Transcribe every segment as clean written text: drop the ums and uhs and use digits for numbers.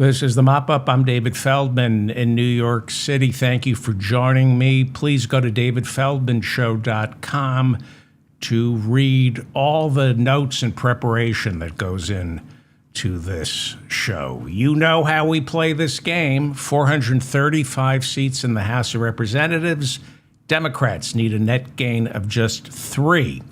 This is the Mop-Up. I'm David Feldman in New York City. Thank you for joining me. Please go to davidfeldmanshow.com to read all the notes and preparation that goes in to this show. You know how we play this game. 435 seats in the House of Representatives. Democrats need a net gain of just 3.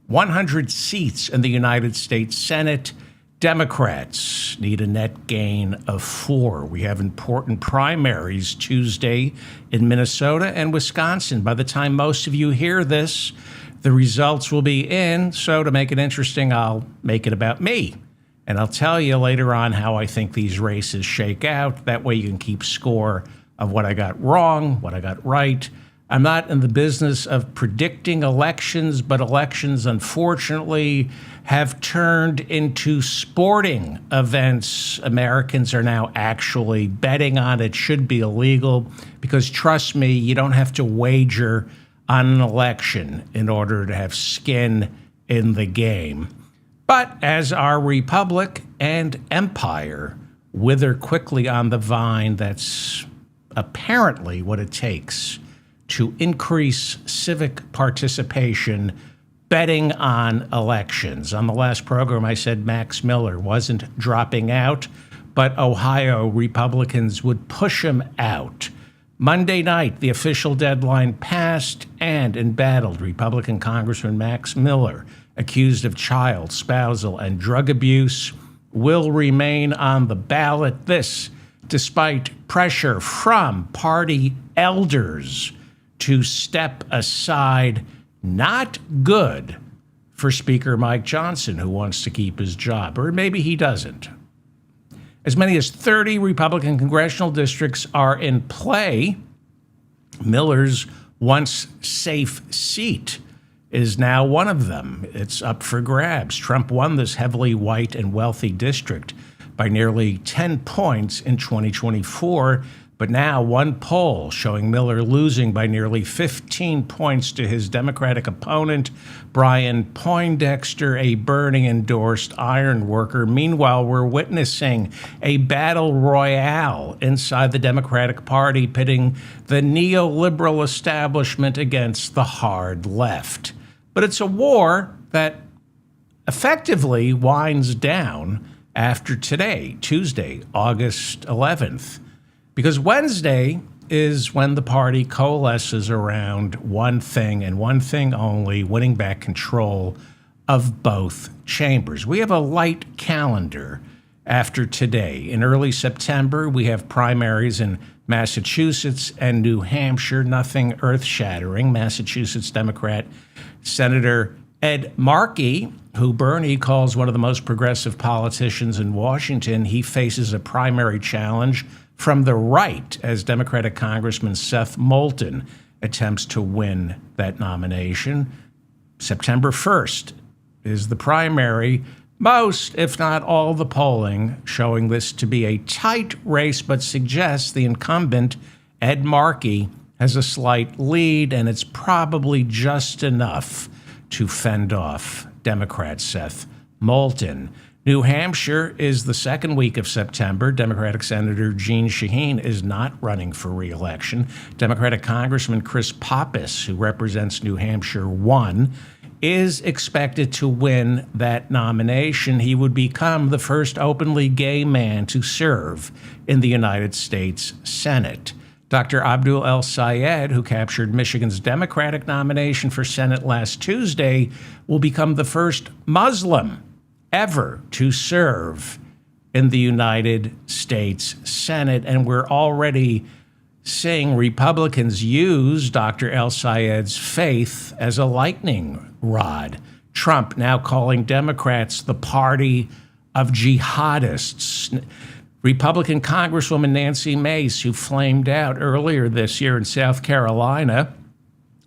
100 seats in the United States Senate. Democrats need a net gain of 4. We have important primaries Tuesday in Minnesota and Wisconsin. By the time most of you hear this, the results will be in. So to make it interesting, I'll make it about me. And I'll tell you later on how I think these races shake out. That way you can keep score of what I got wrong, what I got right. I'm not in the business of predicting elections, but elections, unfortunately, have turned into sporting events. Americans are now actually betting on it. Should be illegal because, trust me, you don't have to wager on an election in order to have skin in the game. But as our republic and empire wither quickly on the vine, that's apparently what it takes to increase civic participation, betting on elections. On the last program, I said Max Miller wasn't dropping out, but Ohio Republicans would push him out. Monday night, the official deadline passed and embattled Republican Congressman Max Miller, accused of child, spousal, and drug abuse, will remain on the ballot. This, despite pressure from party elders to step aside. Not good for Speaker Mike Johnson, who wants to keep his job, or maybe he doesn't. As many as 30 Republican congressional districts are in play. Miller's once safe seat is now one of them. It's up for grabs. Trump won this heavily white and wealthy district by nearly 10 points in 2024. But now one poll showing Miller losing by nearly 15 points to his Democratic opponent, Brian Poindexter, a Bernie-endorsed iron worker. Meanwhile, we're witnessing a battle royale inside the Democratic Party, pitting the neoliberal establishment against the hard left. But it's a war that effectively winds down after today, Tuesday, August 11th. Because Wednesday is when the party coalesces around one thing and one thing only, winning back control of both chambers. We have a light calendar after today. In early September, we have primaries in Massachusetts and New Hampshire, nothing earth-shattering. Massachusetts Democrat Senator Ed Markey, who Bernie calls one of the most progressive politicians in Washington, he faces a primary challenge from the right as Democratic Congressman Seth Moulton attempts to win that nomination. September 1st is the primary. Most, if not all, the polling showing this to be a tight race, but suggests the incumbent, Ed Markey, has a slight lead, and it's probably just enough to fend off Democrat Seth Moulton. New Hampshire is the second week of September. Democratic Senator Jeanne Shaheen is not running for re-election. Democratic Congressman Chris Pappas, who represents New Hampshire 1, is expected to win that nomination. He would become the first openly gay man to serve in the United States Senate. Dr. Abdul El Sayed, who captured Michigan's Democratic nomination for Senate last Tuesday, will become the first Muslim ever to serve in the United States Senate. And we're already seeing Republicans use Dr. El Sayed's faith as a lightning rod. Trump now calling Democrats the party of jihadists. Republican Congresswoman Nancy Mace, who flamed out earlier this year in South Carolina,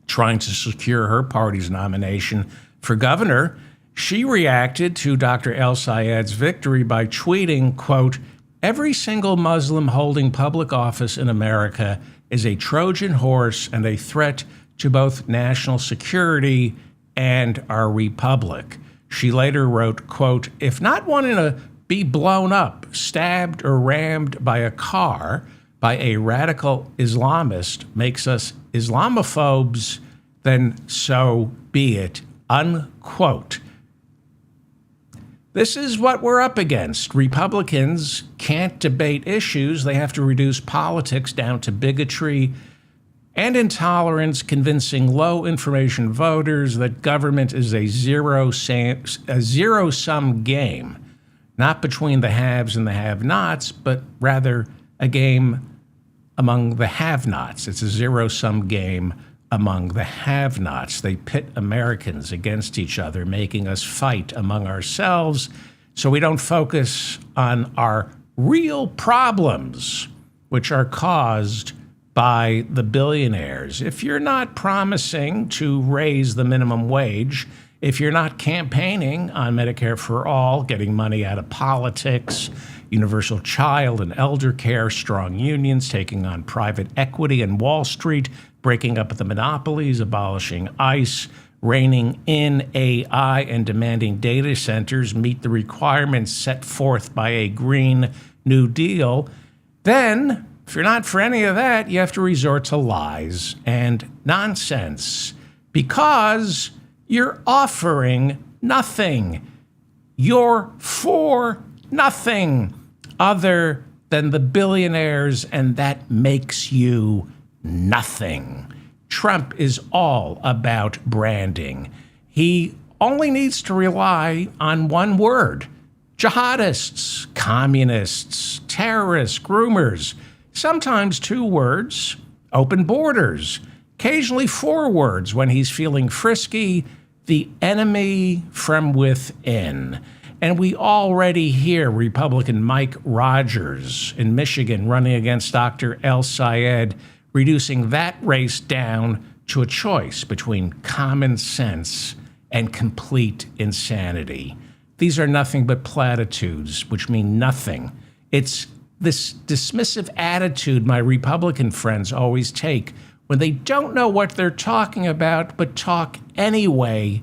trying to secure her party's nomination for governor, she reacted to Dr. El Sayed's victory by tweeting, quote, "Every single Muslim holding public office in America is a Trojan horse and a threat to both national security and our republic." She later wrote, quote, "If not one in a be blown up, stabbed, or rammed by a car by a radical Islamist makes us Islamophobes, then so be it, unquote. This is what we're up against. Republicans can't debate issues. They have to reduce politics down to bigotry and intolerance, convincing low-information voters that government is a zero-sum game, not between the haves and the have-nots, but rather a game among the have-nots. It's a zero-sum game among the have-nots. They pit Americans against each other, making us fight among ourselves so we don't focus on our real problems, which are caused by the billionaires. If you're not promising to raise the minimum wage, if you're not campaigning on Medicare for all, getting money out of politics, universal child and elder care, strong unions, taking on private equity and Wall Street, breaking up the monopolies, abolishing ICE, reining in AI, and demanding data centers meet the requirements set forth by a Green New Deal, then if you're not for any of that, you have to resort to lies and nonsense because you're offering nothing. You're for nothing other than the billionaires, and that makes you nothing. Trump is all about branding. He only needs to rely on one word: jihadists, communists, terrorists, groomers. Sometimes two words: open borders. Occasionally four words when he's feeling frisky: the enemy from within. And we already hear Republican Mike Rogers in Michigan running against Dr. El Sayed, reducing that race down to a choice between common sense and complete insanity. These are nothing but platitudes, which mean nothing. It's this dismissive attitude my Republican friends always take when they don't know what they're talking about, but talk anyway.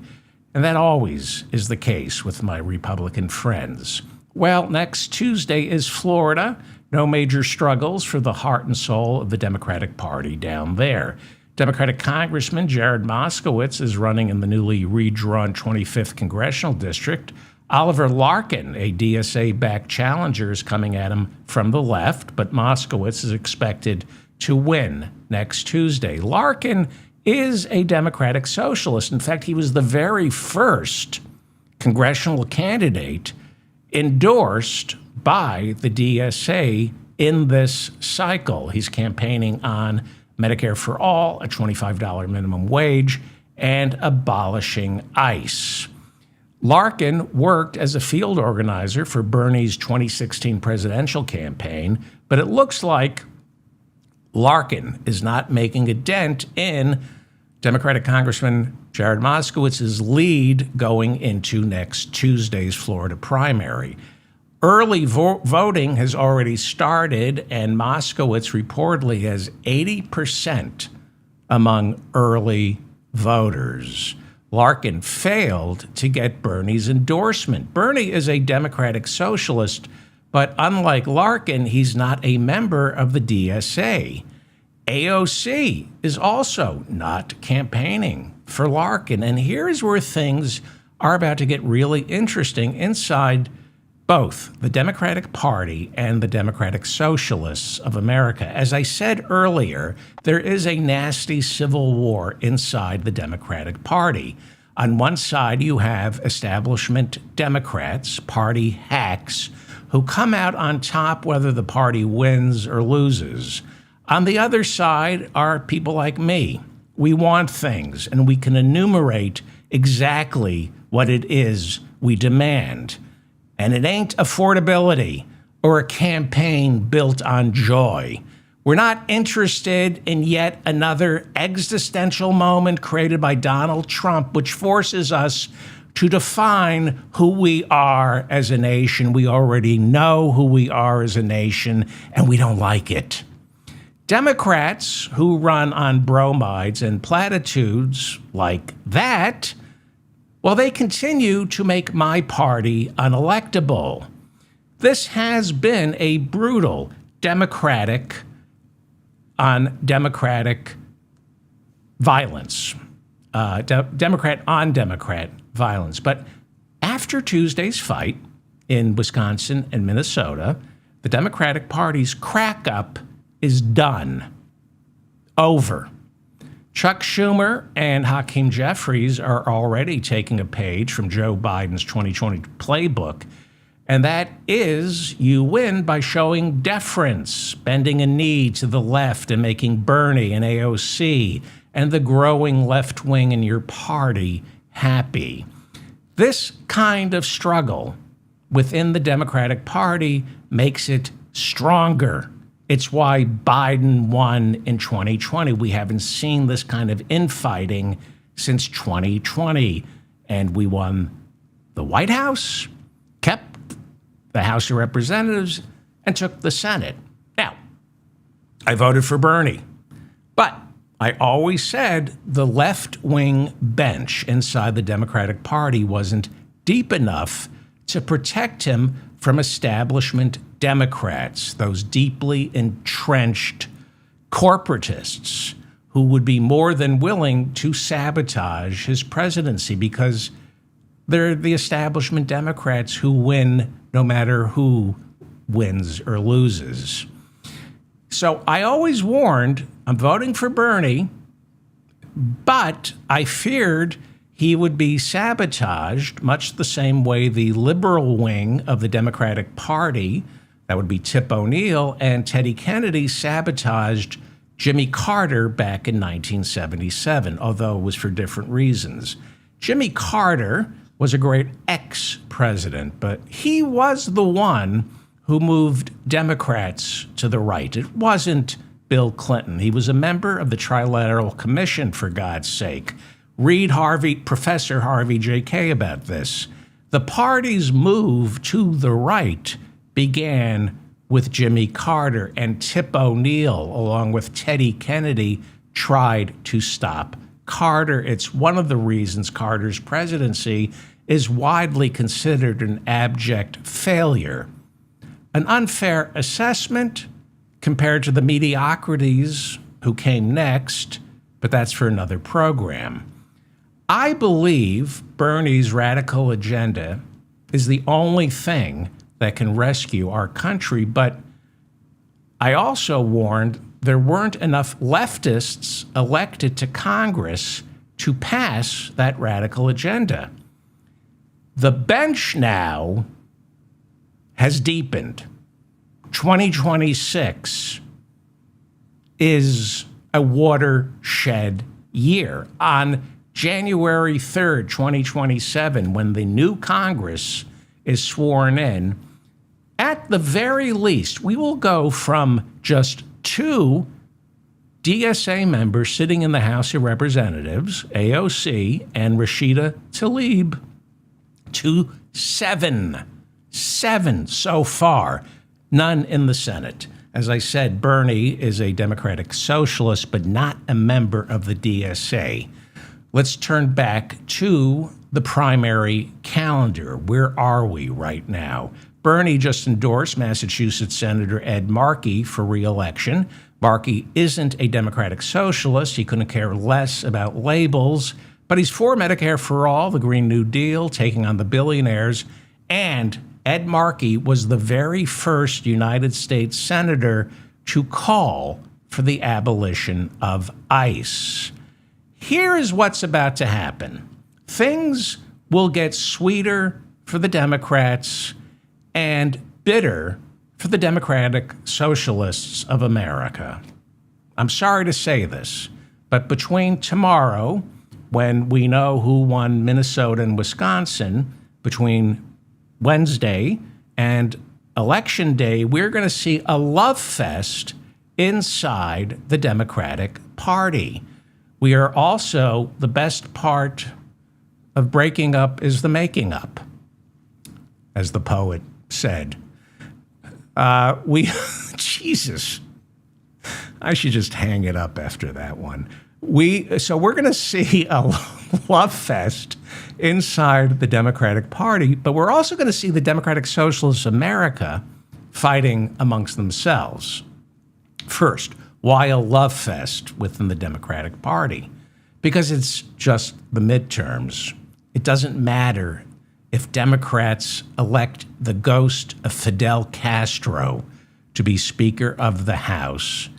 And that always is the case with my Republican friends. Well, next Tuesday is Florida. No major struggles for the heart and soul of the Democratic Party down there. Democratic Congressman Jared Moscowitz is running in the newly redrawn 25th Congressional District. Oliver Larkin, a DSA-backed challenger, is coming at him from the left, but Moscowitz is expected to win next Tuesday. Larkin is a Democratic Socialist. In fact, he was the very first congressional candidate endorsed by the DSA in this cycle. He's campaigning on Medicare for all, a $25 minimum wage, and abolishing ICE. Larkin worked as a field organizer for Bernie's 2016 presidential campaign, but it looks like Larkin is not making a dent in Democratic Congressman Jared Moskowitz's lead going into next Tuesday's Florida primary. Early voting has already started, and Moskowitz reportedly has 80% among early voters. Larkin failed to get Bernie's endorsement. Bernie is a Democratic Socialist, but unlike Larkin, he's not a member of the DSA. AOC is also not campaigning for Larkin. And here's where things are about to get really interesting inside both the Democratic Party and the Democratic Socialists of America. As I said earlier, there is a nasty civil war inside the Democratic Party. On one side, you have establishment Democrats, party hacks, who come out on top whether the party wins or loses. On the other side are people like me. We want things, and we can enumerate exactly what it is we demand. And it ain't affordability or a campaign built on joy. We're not interested in yet another existential moment created by Donald Trump, which forces us to define who we are as a nation. We already know who we are as a nation, and we don't like it. Democrats who run on bromides and platitudes like that, well, they continue to make my party unelectable. This has been a brutal Democratic on Democratic violence, Democrat on Democrat violence. But after Tuesday's fight in Wisconsin and Minnesota, the Democratic Party's crack-up is done. Over. Chuck Schumer and Hakeem Jeffries are already taking a page from Joe Biden's 2020 playbook, and that is you win by showing deference, bending a knee to the left and making Bernie and AOC and the growing left wing in your party happy. This kind of struggle within the Democratic Party makes it stronger. It's why Biden won in 2020. We haven't seen this kind of infighting since 2020. And we won the White House, kept the House of Representatives, and took the Senate. Now, I voted for Bernie, but I always said the left-wing bench inside the Democratic Party wasn't deep enough to protect him from establishment Democrats, those deeply entrenched corporatists who would be more than willing to sabotage his presidency because they're the establishment Democrats who win no matter who wins or loses. So I always warned, I'm voting for Bernie, but I feared he would be sabotaged much the same way the liberal wing of the Democratic Party, that would be Tip O'Neill and Teddy Kennedy, sabotaged Jimmy Carter back in 1977, although it was for different reasons. Jimmy Carter was a great ex-president, but he was the one who moved Democrats to the right. It wasn't Bill Clinton. He was a member of the Trilateral Commission, for God's sake. Read Professor Harvey J.K. about this. The party's move to the right began with Jimmy Carter, and Tip O'Neill, along with Teddy Kennedy, tried to stop Carter. It's one of the reasons Carter's presidency is widely considered an abject failure. An unfair assessment compared to the mediocrities who came next, but that's for another program. I believe Bernie's radical agenda is the only thing that can rescue our country, but I also warned there weren't enough leftists elected to Congress to pass that radical agenda. The bench now has deepened. 2026 is a watershed year. On January 3rd, 2027, when the new Congress is sworn in, at the very least, we will go from just 2 DSA members sitting in the House of Representatives, AOC and Rashida Tlaib, to 7 so far, none in the Senate. As I said, Bernie is a Democratic Socialist, but not a member of the DSA. Let's turn back to the primary calendar. Where are we right now? Bernie just endorsed Massachusetts Senator Ed Markey for re-election. Markey isn't a Democratic Socialist. He couldn't care less about labels, but he's for Medicare for All, the Green New Deal, taking on the billionaires, and Ed Markey was the very first United States senator to call for the abolition of ICE. Here is what's about to happen. Things will get sweeter for the Democrats and bitter for the Democratic Socialists of America. I'm sorry to say this, but between tomorrow, when we know who won Minnesota and Wisconsin, between Wednesday and Election Day, we're going to see a love fest inside the Democratic Party. We are also, the best part of breaking up is the making up, as the poet said. Jesus, I should just hang it up after that one. So we're going to see a love fest inside the Democratic Party, but we're also going to see the Democratic Socialists of America fighting amongst themselves. First, why a love fest within the Democratic Party? Because it's just the midterms. It doesn't matter if Democrats elect the ghost of Fidel Castro to be Speaker of the House.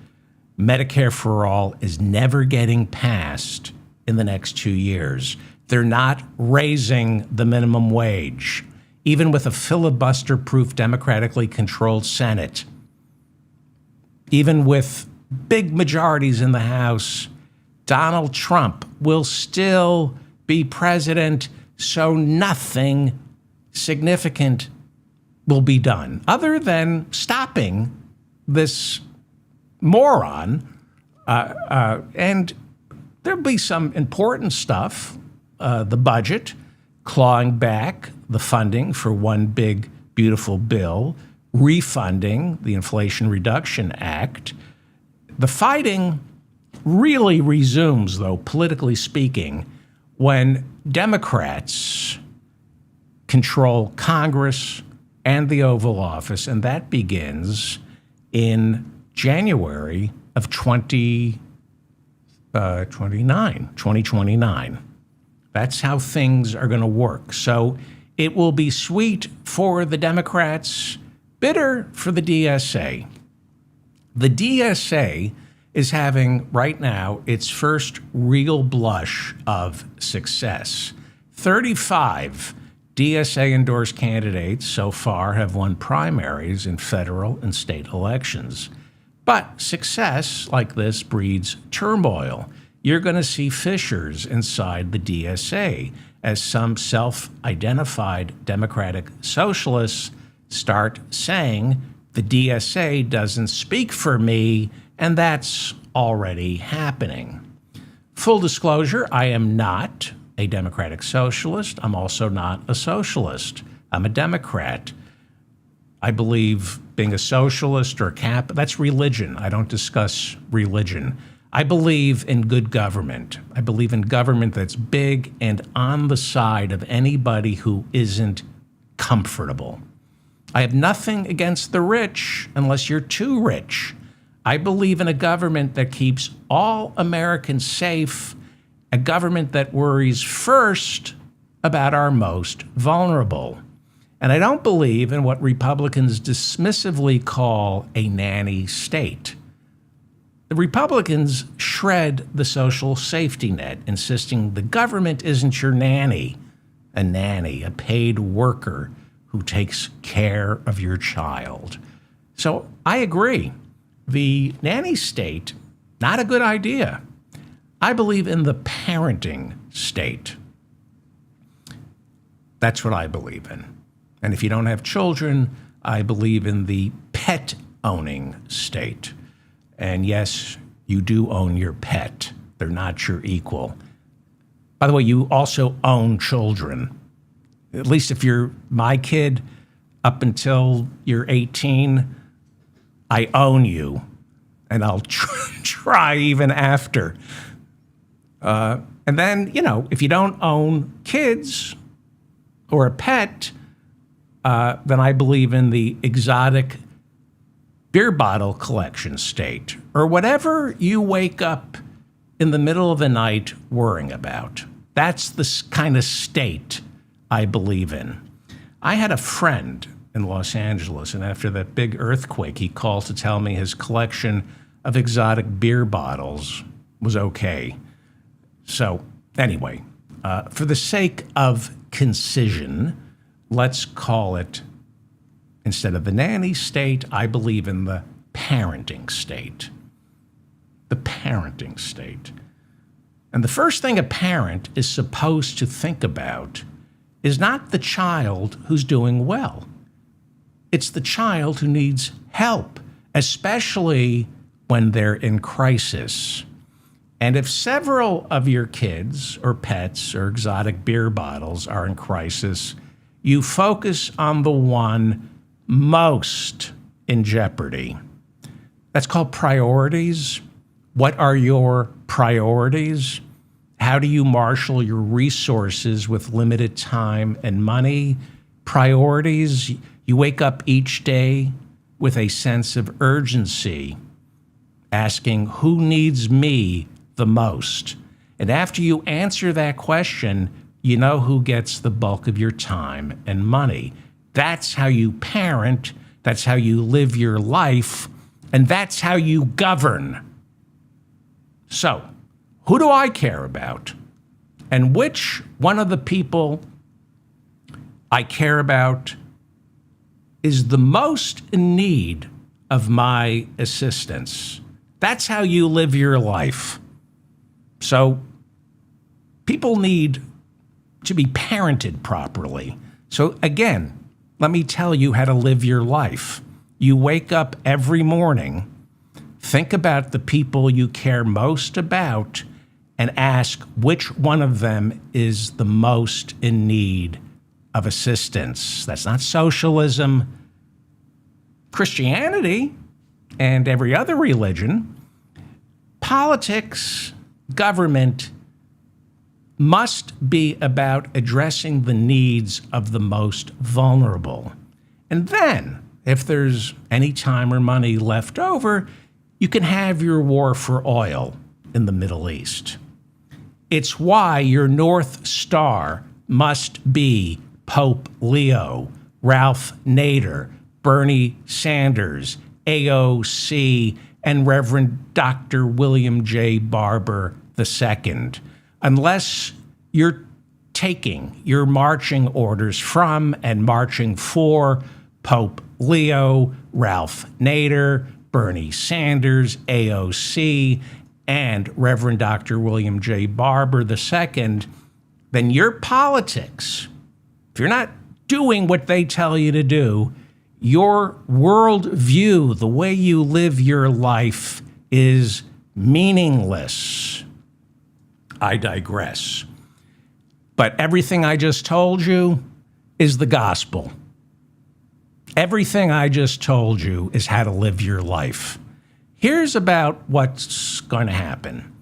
Medicare for All is never getting passed in the next 2 years. They're not raising the minimum wage, even with a filibuster-proof, democratically controlled Senate. Even with big majorities in the House, Donald Trump will still be president, so nothing significant will be done other than stopping this moron. And there'll be some important stuff, the budget, clawing back the funding for one big, beautiful bill, refunding the Inflation Reduction Act. The fighting really resumes, though, politically speaking, when Democrats control Congress and the Oval Office, and that begins in January of 2029. That's how things are going to work. So it will be sweet for the Democrats, bitter for the DSA. The DSA is having right now its first real blush of success. 35 DSA-endorsed candidates so far have won primaries in federal and state elections. But success like this breeds turmoil. You're going to see fissures inside the DSA as some self-identified Democratic socialists start saying the DSA doesn't speak for me, and that's already happening. Full disclosure, I am not a Democratic socialist. I'm also not a socialist. I'm a Democrat. I believe being a socialist or that's religion. I don't discuss religion. I believe in good government. I believe in government that's big and on the side of anybody who isn't comfortable. I have nothing against the rich unless you're too rich. I believe in a government that keeps all Americans safe, a government that worries first about our most vulnerable. And I don't believe in what Republicans dismissively call a nanny state. The Republicans shred the social safety net, insisting the government isn't your nanny, a paid worker who takes care of your child. So I agree. The nanny state, not a good idea. I believe in the parenting state. That's what I believe in. And if you don't have children, I believe in the pet owning state. And yes, you do own your pet. They're not your equal. By the way, you also own children. At least if you're my kid, up until you're 18, I own you. And I'll try even after. And then, if you don't own kids or a pet, then I believe in the exotic beer bottle collection state, or whatever you wake up in the middle of the night worrying about. That's the kind of state I believe in. I had a friend in Los Angeles, and after that big earthquake, he called to tell me his collection of exotic beer bottles was okay. So anyway, for the sake of concision, let's call it, instead of the nanny state, I believe in the parenting state. The parenting state. And the first thing a parent is supposed to think about is not the child who's doing well. It's the child who needs help, especially when they're in crisis. And if several of your kids or pets or exotic beer bottles are in crisis, you focus on the one most in jeopardy. That's called priorities, What are your priorities? How do you marshal your resources with limited time and money? Priorities, you wake up each day with a sense of urgency, asking, who needs me the most? And after you answer that question, you know who gets the bulk of your time and money. That's how you parent, that's how you live your life, and that's how you govern. So, who do I care about? And which one of the people I care about is the most in need of my assistance? That's how you live your life. So, people need to be parented properly. So again, let me tell you how to live your life. You wake up every morning, think about the people you care most about, and ask which one of them is the most in need of assistance. That's not socialism. Christianity and every other religion, politics, government must be about addressing the needs of the most vulnerable. And then, if there's any time or money left over, you can have your war for oil in the Middle East. It's why your North Star must be Pope Leo, Ralph Nader, Bernie Sanders, AOC, and Reverend Dr. William J. Barber II. Unless you're taking your marching orders from and marching for Pope Leo, Ralph Nader, Bernie Sanders, AOC, and Reverend Dr. William J. Barber II, then your politics, if you're not doing what they tell you to do, your worldview, the way you live your life, is meaningless. I digress. But everything I just told you is the gospel. Everything I just told you is how to live your life. Here's about what's going to happen.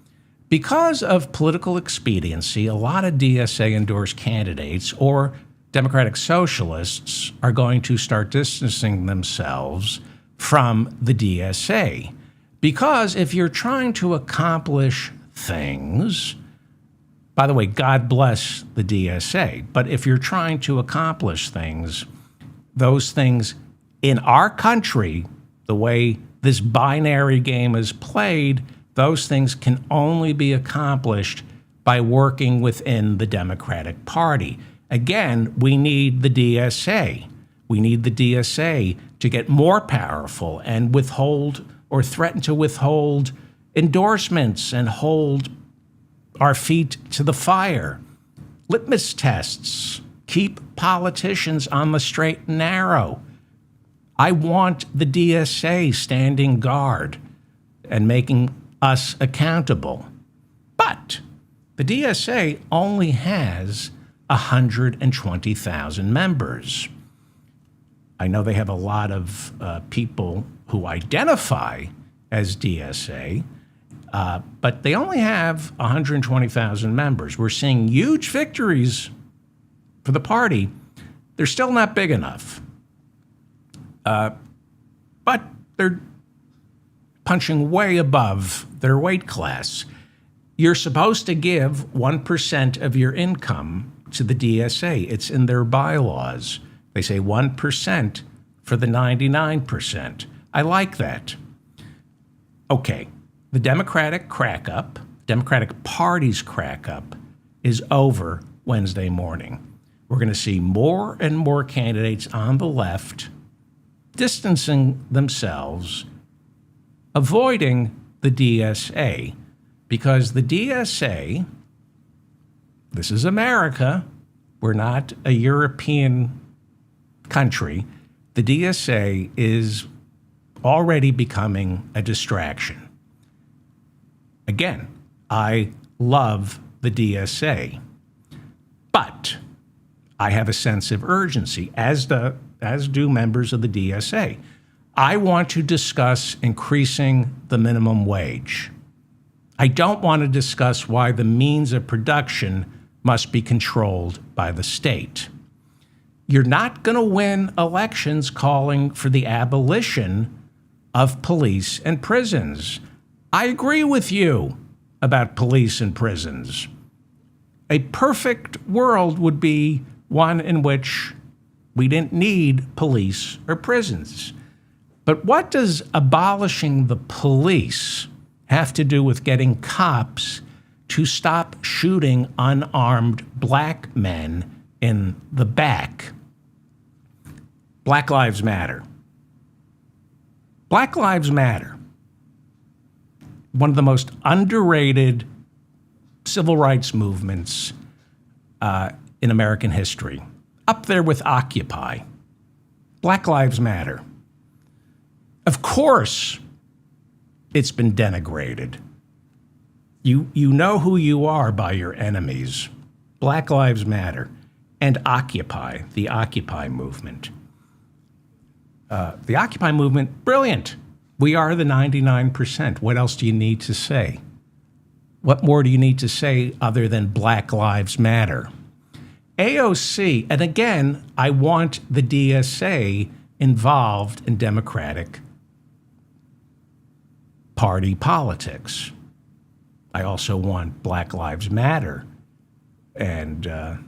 Because of political expediency, a lot of DSA-endorsed candidates or Democratic Socialists are going to start distancing themselves from the DSA. Because if you're trying to accomplish things, by the way, God bless the DSA, but if you're trying to accomplish things, those things in our country, the way this binary game is played, those things can only be accomplished by working within the Democratic Party. Again, we need the DSA. We need the DSA to get more powerful and withhold or threaten to withhold endorsements and hold our feet to the fire. Litmus tests. Keep politicians on the straight and narrow. I want the DSA standing guard and making us accountable. But the DSA only has 120,000 members. I know they have a lot of people who identify as DSA, but they only have 120,000 members. We're seeing huge victories for the party. They're still not big enough. But they're punching way above their weight class. You're supposed to give 1% of your income to the DSA. It's in their bylaws. They say 1% for the 99%. I like that. Okay, the Democratic crack-up, Democratic Party's crack-up is over Wednesday morning. We're going to see more and more candidates on the left distancing themselves, avoiding the DSA, because the DSA, this is America, we're not a European country, the DSA is already becoming a distraction. Again, I love the DSA, but I have a sense of urgency, as do members of the DSA. I want to discuss increasing the minimum wage. I don't want to discuss why the means of production must be controlled by the state. You're not going to win elections calling for the abolition of police and prisons. I agree with you about police and prisons. A perfect world would be one in which we didn't need police or prisons. But what does abolishing the police have to do with getting cops to stop shooting unarmed black men in the back? Black Lives Matter. Black Lives Matter. One of the most underrated civil rights movements in American history. Up there with Occupy. Black Lives Matter. Of course, it's been denigrated. You know who you are by your enemies. Black Lives Matter and Occupy, the Occupy movement. The Occupy movement, brilliant. We are the 99%. What else do you need to say? What more do you need to say other than Black Lives Matter? AOC, and again, I want the DSA involved in Democratic Party politics. I also want Black Lives Matter and the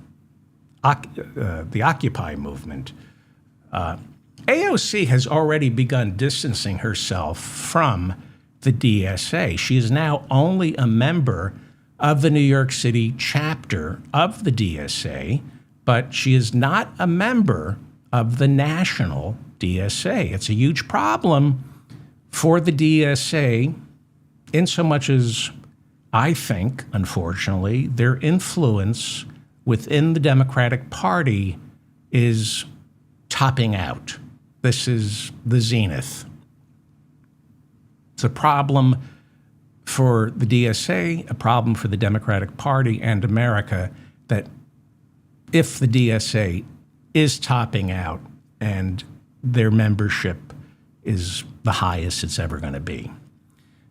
Occupy movement. AOC has already begun distancing herself from the DSA. She is now only a member of the New York City chapter of the DSA, but she is not a member of the national DSA. It's a huge problem for the DSA, in so much as I think, unfortunately, their influence within the Democratic Party is topping out. This is the zenith. It's a problem for the DSA, a problem for the Democratic Party and America, that if the DSA is topping out and their membership is the highest it's ever going to be.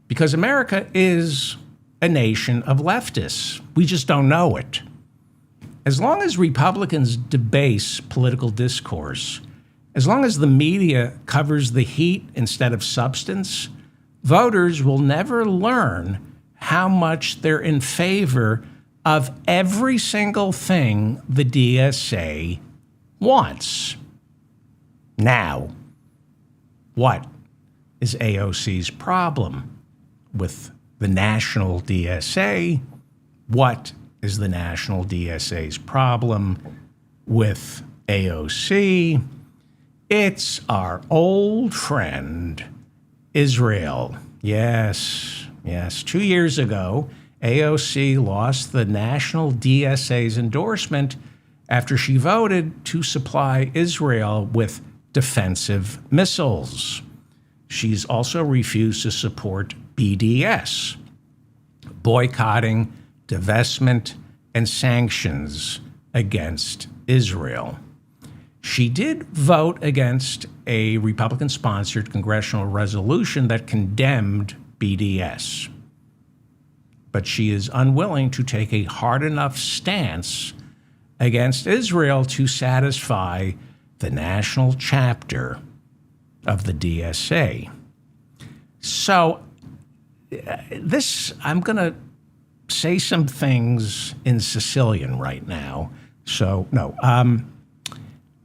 Because America is a nation of leftists. We just don't know it. As long as Republicans debase political discourse, as long as the media covers the heat instead of substance, voters will never learn how much they're in favor of every single thing the DSA wants. Now, what is AOC's problem with the national DSA? What is the national DSA's problem with AOC? It's our old friend, Israel. Yes. 2 years ago, AOC lost the national DSA's endorsement after she voted to supply Israel with defensive missiles. She's also refused to support BDS, boycotting, divestment, and sanctions against Israel. She did vote against a Republican-sponsored congressional resolution that condemned BDS. But she is unwilling to take a hard enough stance against Israel to satisfy the national chapter of the DSA. So I'm going to say some things in Sicilian right now. I'm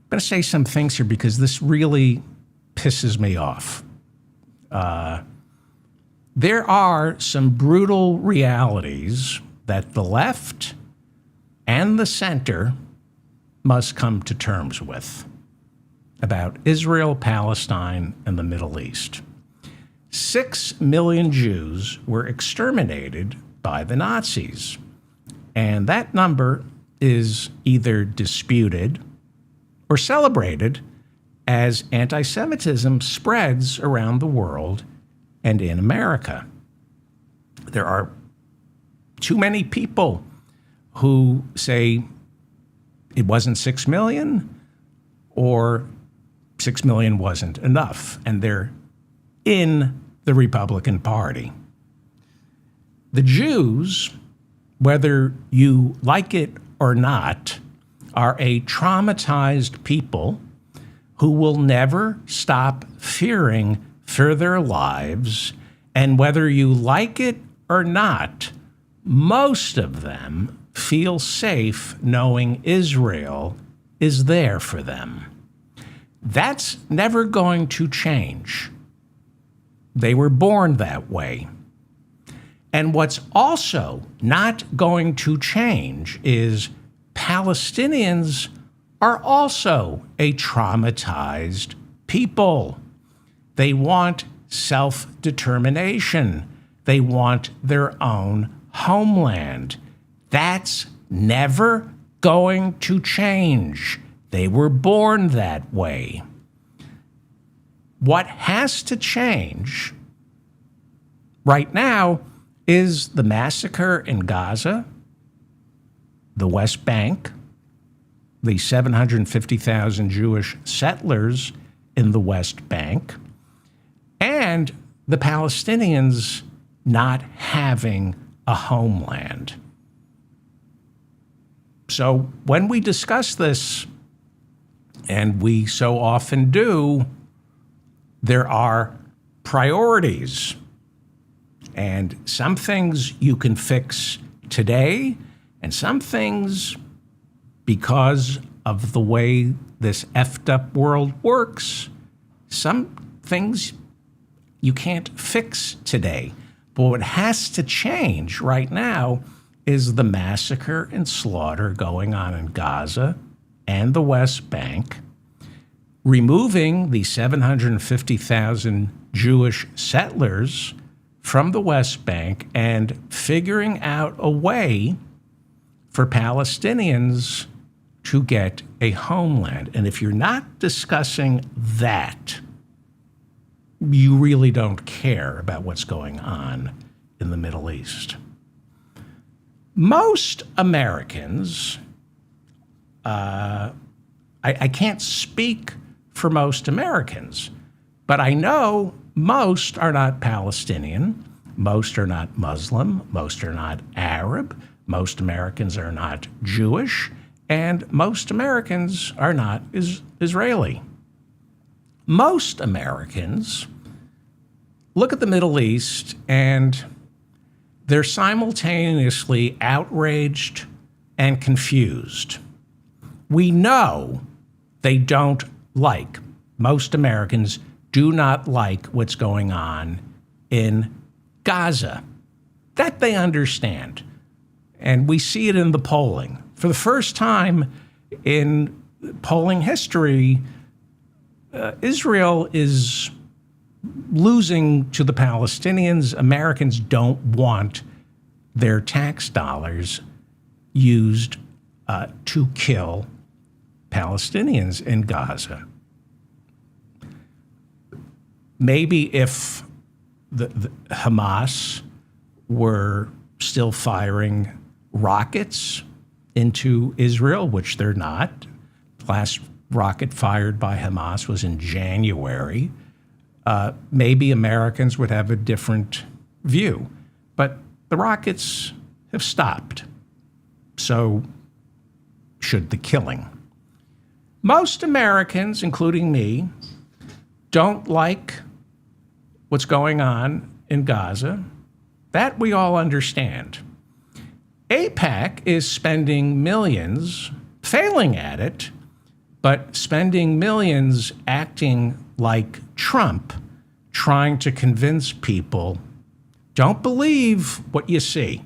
going to say some things here because this really pisses me off. There are some brutal realities that the left and the center must come to terms with about Israel, Palestine, and the Middle East. 6 million Jews were exterminated by the Nazis, and that number is either disputed or celebrated as anti-Semitism spreads around the world and in America. There are too many people who say it wasn't 6 million or 6 million wasn't enough, and they're in the Republican Party. The Jews, whether you like it or not, are a traumatized people who will never stop fearing for their lives. And whether you like it or not, most of them feel safe knowing Israel is there for them. That's never going to change. They were born that way. And what's also not going to change is Palestinians are also a traumatized people. They want self-determination. They want their own homeland. That's never going to change. They were born that way. What has to change right now is the massacre in Gaza, the West Bank, the 750,000 Jewish settlers in the West Bank, and the Palestinians not having a homeland. So when we discuss this, and we so often do, there are priorities. And some things you can fix today, and some things, because of the way this effed up world works, some things you can't fix today. But what has to change right now is the massacre and slaughter going on in Gaza and the West Bank, removing the 750,000 Jewish settlers from the West Bank, and figuring out a way for Palestinians to get a homeland. And if you're not discussing that, you really don't care about what's going on in the Middle East. Most Americans, I can't speak for most Americans, but I know most are not Palestinian, most are not Muslim, most are not Arab, most Americans are not Jewish, and most Americans are not Israeli. Most Americans look at the Middle East and they're simultaneously outraged and confused. We know they don't like, most Americans do not like what's going on in Gaza. That they understand. And we see it in the polling. For the first time in polling history, Israel is losing to the Palestinians. Americans don't want their tax dollars used to kill Palestinians in Gaza. Maybe if the Hamas were still firing rockets into Israel, which they're not. The last rocket fired by Hamas was in January. Maybe Americans would have a different view. But the rockets have stopped. So should the killing. Most Americans, including me, don't like what's going on in Gaza. That we all understand. AIPAC is spending millions, failing at it, but spending millions acting like Trump, trying to convince people, don't believe what you see.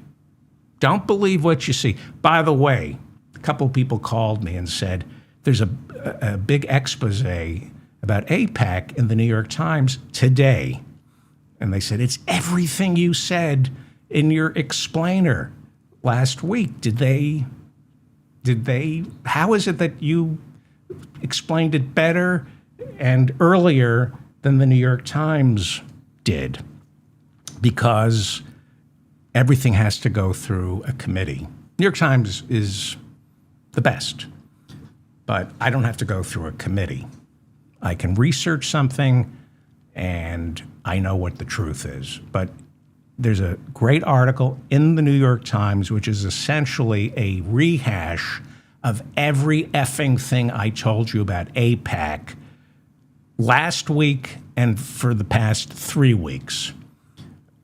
Don't believe what you see. By the way, a couple of people called me and said, there's a big expose about AIPAC in the New York Times today. And they said, it's everything you said in your explainer last week. How is it that you explained it better and earlier than the New York Times did? Because everything has to go through a committee. New York Times is the best, but I don't have to go through a committee. I can research something and I know what the truth is. But there's a great article in the New York Times, which is essentially a rehash of every effing thing I told you about AIPAC last week and for the past 3 weeks.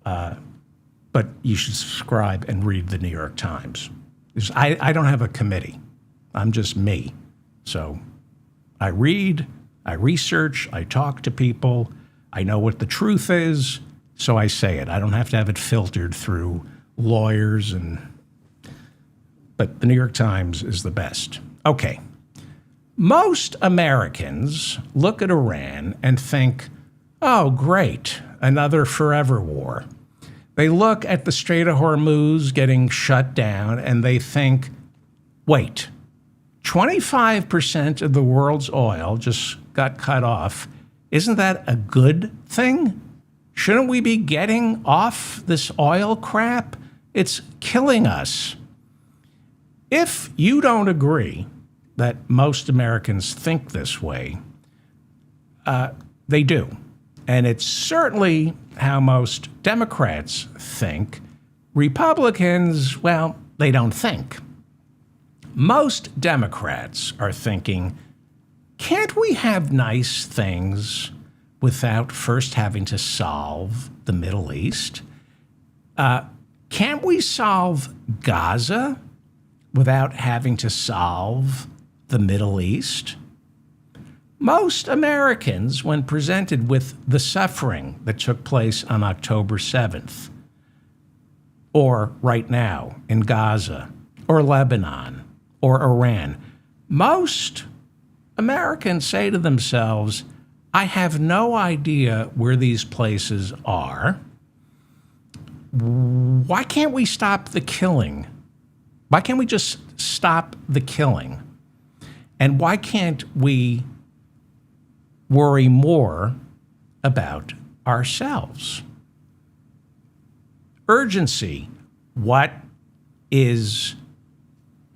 But you should subscribe and read the New York Times. I don't have a committee. I'm just me. So I read, I research, I talk to people, I know what the truth is, so I say it. I don't have to have it filtered through lawyers but the New York Times is the best. Okay. Most Americans look at Iran and think, oh, great, another forever war. They look at the Strait of Hormuz getting shut down and they think, wait, 25% of the world's oil just got cut off. Isn't that a good thing? Shouldn't we be getting off this oil crap? It's killing us. If you don't agree that most Americans think this way, they do. And it's certainly how most Democrats think. Republicans, well, they don't think. Most Democrats are thinking, can't we have nice things without first having to solve the Middle East? Can't we solve Gaza without having to solve the Middle East? Most Americans, when presented with the suffering that took place on October 7th, or right now in Gaza, or Lebanon, or Iran, most Americans say to themselves, I have no idea where these places are. Why can't we stop the killing? Why can't we just stop the killing? And why can't we worry more about ourselves? Urgency. What is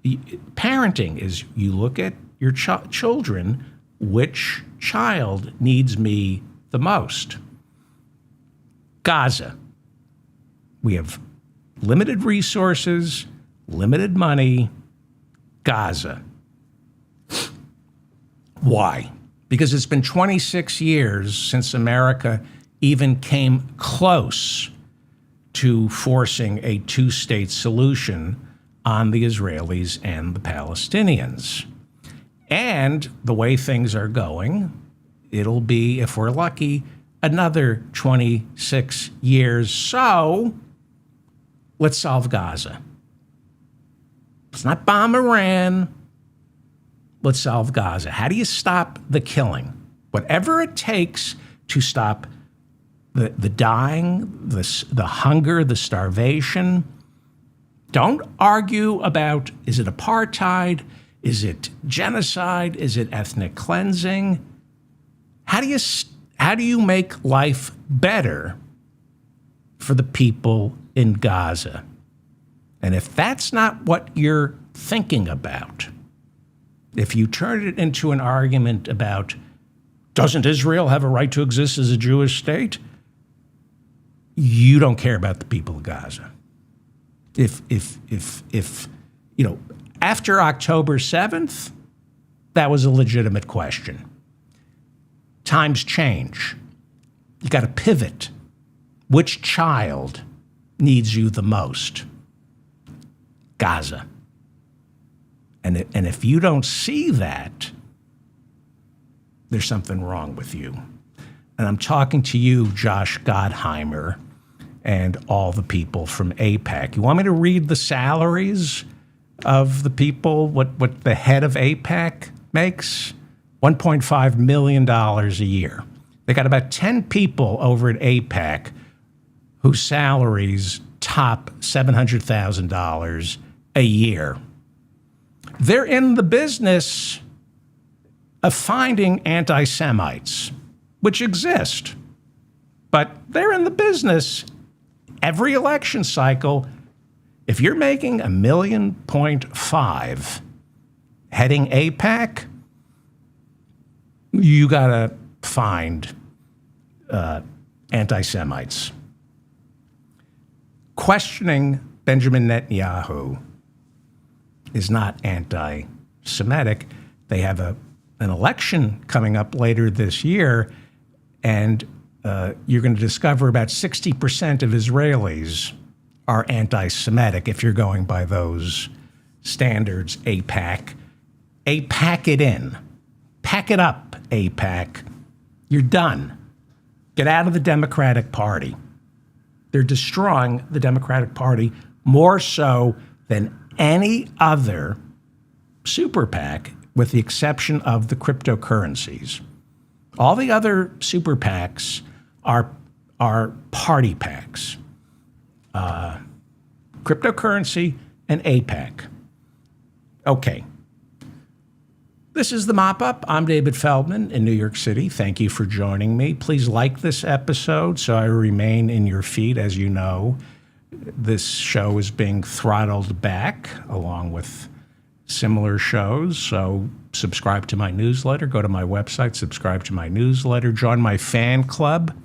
parenting? Is you look at your children, which child needs me the most? Gaza. We have limited resources, limited money. Gaza. Why? Because it's been 26 years since America even came close to forcing a two-state solution on the Israelis and the Palestinians. And the way things are going, it'll be, if we're lucky, another 26 years. So let's solve Gaza. Let's not bomb Iran. Let's solve Gaza. How do you stop the killing? Whatever it takes to stop the dying, the hunger, the starvation. Don't argue about, is it apartheid? Is it genocide? Is it ethnic cleansing? How do you make life better for the people in Gaza? And if that's not what you're thinking about, if you turn it into an argument about, doesn't Israel have a right to exist as a Jewish state? You don't care about the people of Gaza. If after October 7th, that was a legitimate question. Times change. You got to pivot. Which child needs you the most? Gaza. And if you don't see that, there's something wrong with you. And I'm talking to you, Josh Gottheimer, and all the people from AIPAC. You want me to read the salaries of the people, what the head of AIPAC makes? $1.5 million a year. They got about 10 people over at AIPAC whose salaries top $700,000 a year. They're in the business of finding anti-Semites, which exist. But they're in the business every election cycle. If you're making $1.5 million heading AIPAC, you got to find anti-Semites. questioning Benjamin Netanyahu is not anti-Semitic. They have an election coming up later this year, and you're going to discover about 60% of Israelis are anti-Semitic if you're going by those standards, AIPAC. AIPAC it in. Pack it up, AIPAC. You're done. Get out of the Democratic Party. They're destroying the Democratic Party more so than any other super PAC, with the exception of the cryptocurrencies. All the other super PACs are party PACs. Cryptocurrency and AIPAC. Okay. This is the Mop-Up. I'm David Feldman in New York City. Thank you for joining me. Please like this episode so I remain in your feed. As you know, this show is being throttled back along with similar shows. So subscribe to my newsletter. Go to my website, subscribe to my newsletter. Join my fan club.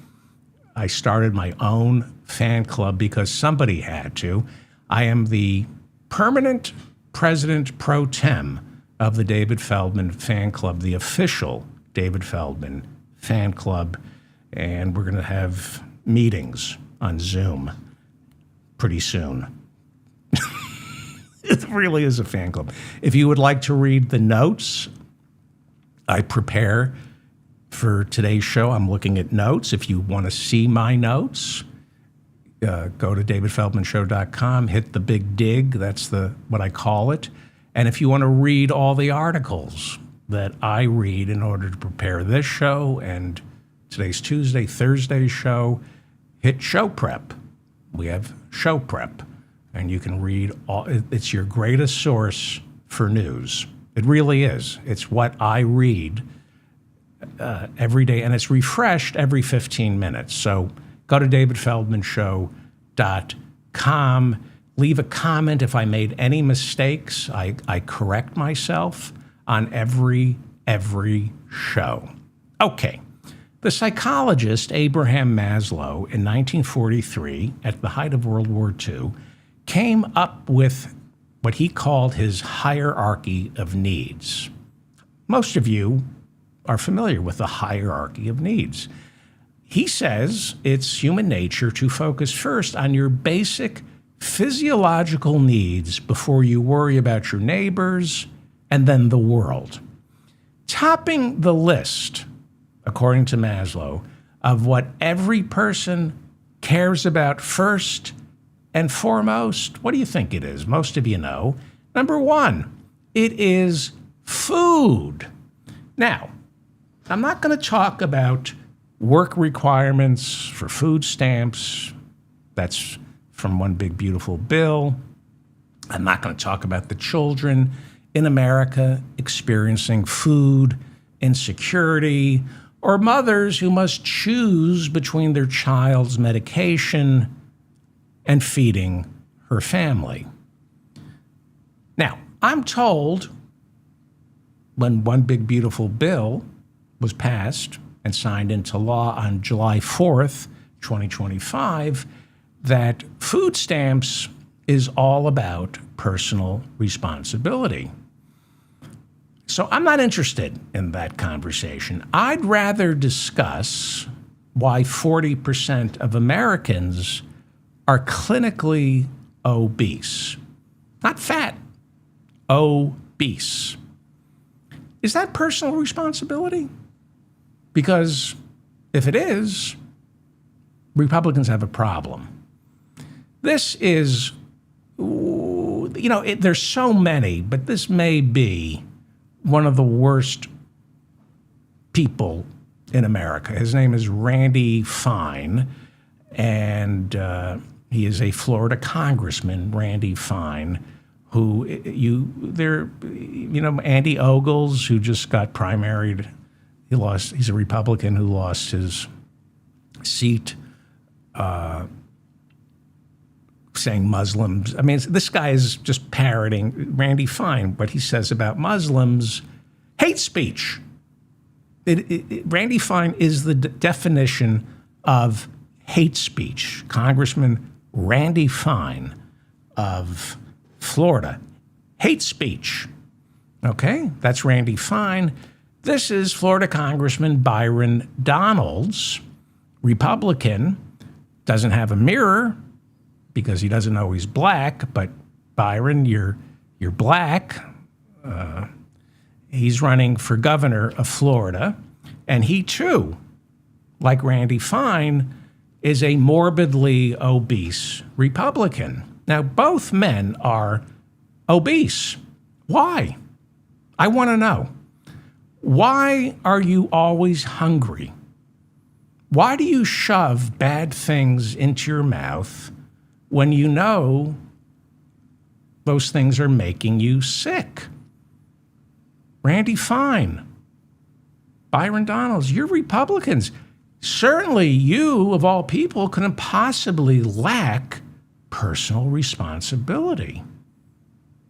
I started my own fan club because somebody had to. I am the permanent president pro tem of the David Feldman fan club, the official David Feldman fan club. And we're going to have meetings on Zoom pretty soon. It really is a fan club. If you would like to read the notes I prepare for today's show, I'm looking at notes. If you want to see my notes, go to davidfeldmanshow.com, hit the big dig. That's what I call it. And if you want to read all the articles that I read in order to prepare this show and today's Tuesday, Thursday's show, hit Show Prep. We have Show Prep, and you can read all. It's your greatest source for news. It really is. It's what I read every day, and it's refreshed every 15 minutes. So go to davidfeldmanshow.com. Leave a comment if I made any mistakes. I correct myself on every show. Okay. The psychologist Abraham Maslow in 1943, at the height of World War II, came up with what he called his hierarchy of needs. Most of you are familiar with the hierarchy of needs. He says it's human nature to focus first on your basic physiological needs before you worry about your neighbors and then the world. Topping the list, according to Maslow, of what every person cares about first and foremost, what do you think it is? Most of you know. Number one, it is food. Now, I'm not going to talk about work requirements for food stamps. That's from One Big Beautiful Bill. I'm not going to talk about the children in America experiencing food insecurity, or mothers who must choose between their child's medication and feeding her family. Now, I'm told when One Big Beautiful Bill was passed and signed into law on July 4th, 2025, that food stamps is all about personal responsibility. So I'm not interested in that conversation. I'd rather discuss why 40% of Americans are clinically obese. Not fat, obese. Is that personal responsibility? Because if it is, Republicans have a problem. This is, there's so many, but this may be one of the worst people in America. His name is Randy Fine, and he is a Florida congressman, Randy Fine, who Andy Ogles, who just got primaried. He's a Republican who lost his seat, saying Muslims. I mean, this guy is just parroting Randy Fine, what he says about Muslims. Hate speech. Randy Fine is the definition of hate speech. Congressman Randy Fine of Florida. Hate speech. Okay, that's Randy Fine. This is Florida Congressman Byron Donalds, Republican, doesn't have a mirror because he doesn't know he's black, but Byron, you're black. He's running for governor of Florida, and he too, like Randy Fine, is a morbidly obese Republican. Now, both men are obese. Why? I want to know. Why are you always hungry? Why do you shove bad things into your mouth when you know those things are making you sick? Randy Fine, Byron Donalds, you're Republicans. Certainly you, of all people, couldn't possibly lack personal responsibility.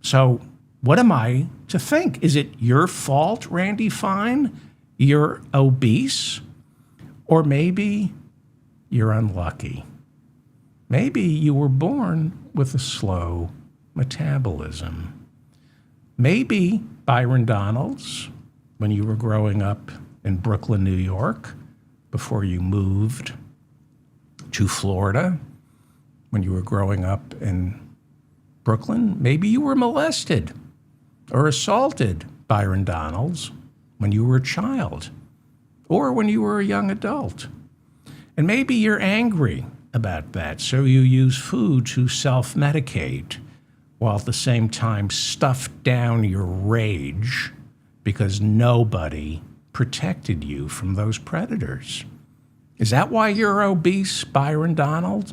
So what am I to think? Is it your fault, Randy Fine? You're obese? Or maybe you're unlucky. Maybe you were born with a slow metabolism. Maybe, Byron Donalds, when you were growing up in Brooklyn, New York, before you moved to Florida, when you were growing up in Brooklyn, maybe you were molested or assaulted, Byron Donalds, when you were a child or when you were a young adult. And maybe you're angry about that, so you use food to self-medicate while at the same time stuff down your rage because nobody protected you from those predators. Is that why you're obese, Byron Donalds?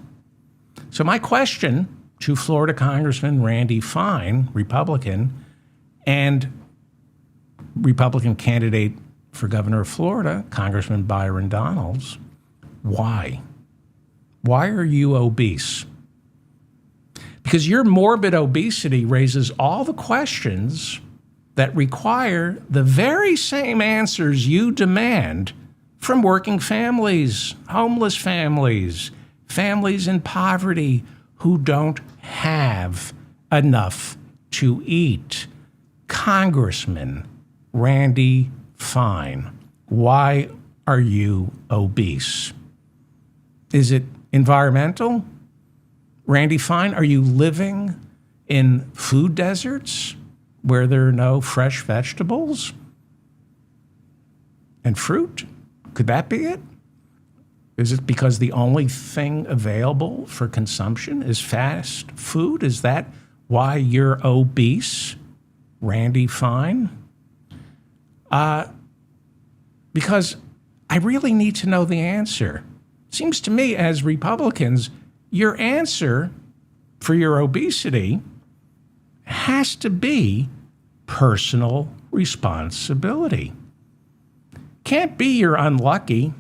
So my question to Florida Congressman Randy Fine, Republican, and Republican candidate for governor of Florida, Congressman Byron Donalds, why? Why are you obese? Because your morbid obesity raises all the questions that require the very same answers you demand from working families, homeless families, families in poverty who don't have enough to eat. Congressman Randy Fine, why are you obese? Is it environmental? Randy Fine, are you living in food deserts where there are no fresh vegetables and fruit? Could that be it? Is it because the only thing available for consumption is fast food? Is that why you're obese, Randy Fine? Because I really need to know the answer. Seems to me, as Republicans, your answer for your obesity has to be personal responsibility. Can't be you're unlucky.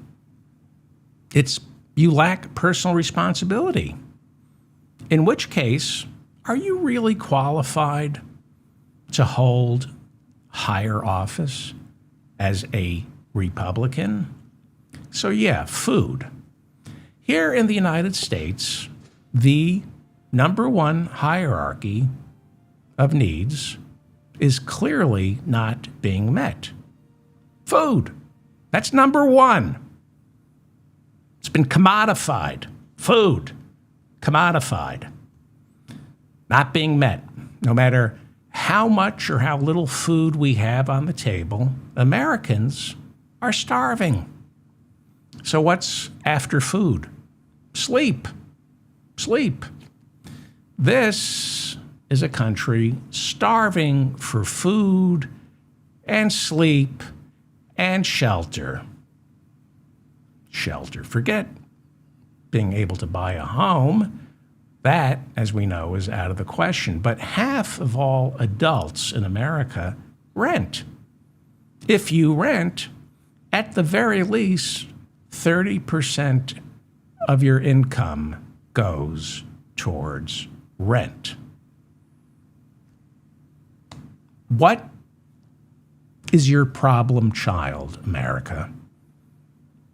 It's you lack personal responsibility. In which case, are you really qualified to hold higher office as a Republican? So yeah, food. Here in the United States, the number one hierarchy of needs is clearly not being met. Food. That's number one. It's been commodified. Food. Commodified. Not being met. No matter how much or how little food we have on the table, Americans are starving. So what's after food? Sleep. Sleep. This is a country starving for food and sleep and shelter. Shelter. Forget being able to buy a home. That, as we know, is out of the question. But half of all adults in America rent. If you rent, at the very least, 30% of your income goes towards rent. What is your problem child, America?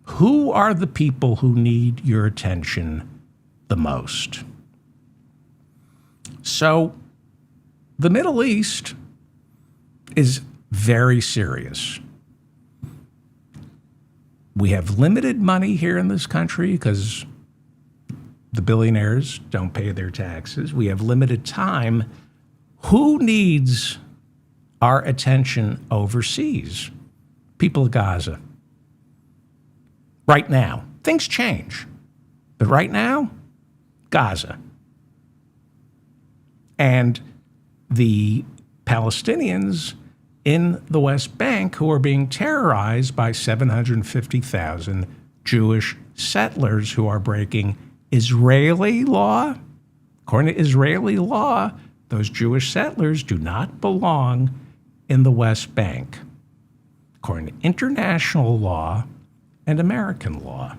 Who are the people who need your attention the most? So the Middle East is very serious. We have limited money here in this country because the billionaires don't pay their taxes. We have limited time. Who needs our attention overseas? People of Gaza. Right now. Things change. But right now, Gaza. And the Palestinians in the West Bank who are being terrorized by 750,000 Jewish settlers who are breaking Israeli law. According to Israeli law, those Jewish settlers do not belong in the West Bank, according to international law and American law.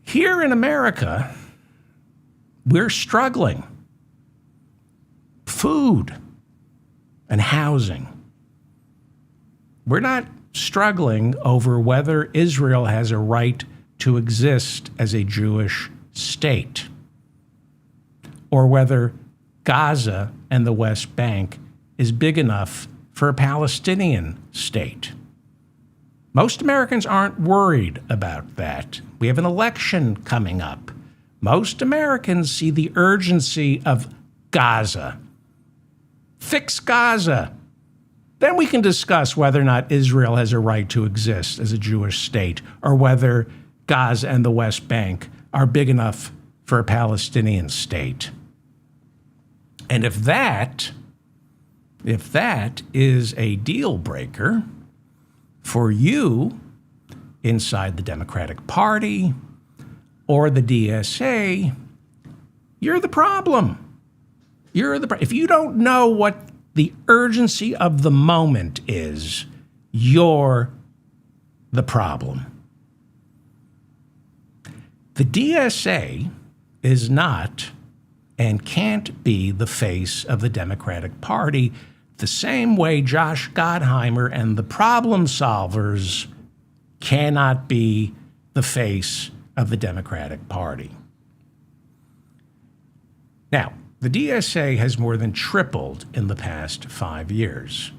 Here in America, we're struggling. Food and housing. We're not struggling over whether Israel has a right to exist as a Jewish state, or whether Gaza and the West Bank is big enough for a Palestinian state. Most Americans aren't worried about that. We have an election coming up. Most Americans see the urgency of Gaza. Fix Gaza. Then we can discuss whether or not Israel has a right to exist as a Jewish state, or whether Gaza and the West Bank are big enough for a Palestinian state. And if that is a deal breaker for you inside the Democratic Party or the DSA, you're the problem. If you don't know what the urgency of the moment is, you're the problem. The DSA is not and can't be the face of the Democratic Party the same way Josh Gottheimer and the problem solvers cannot be the face of the Democratic Party. Now, the DSA has more than tripled in the past 5 years.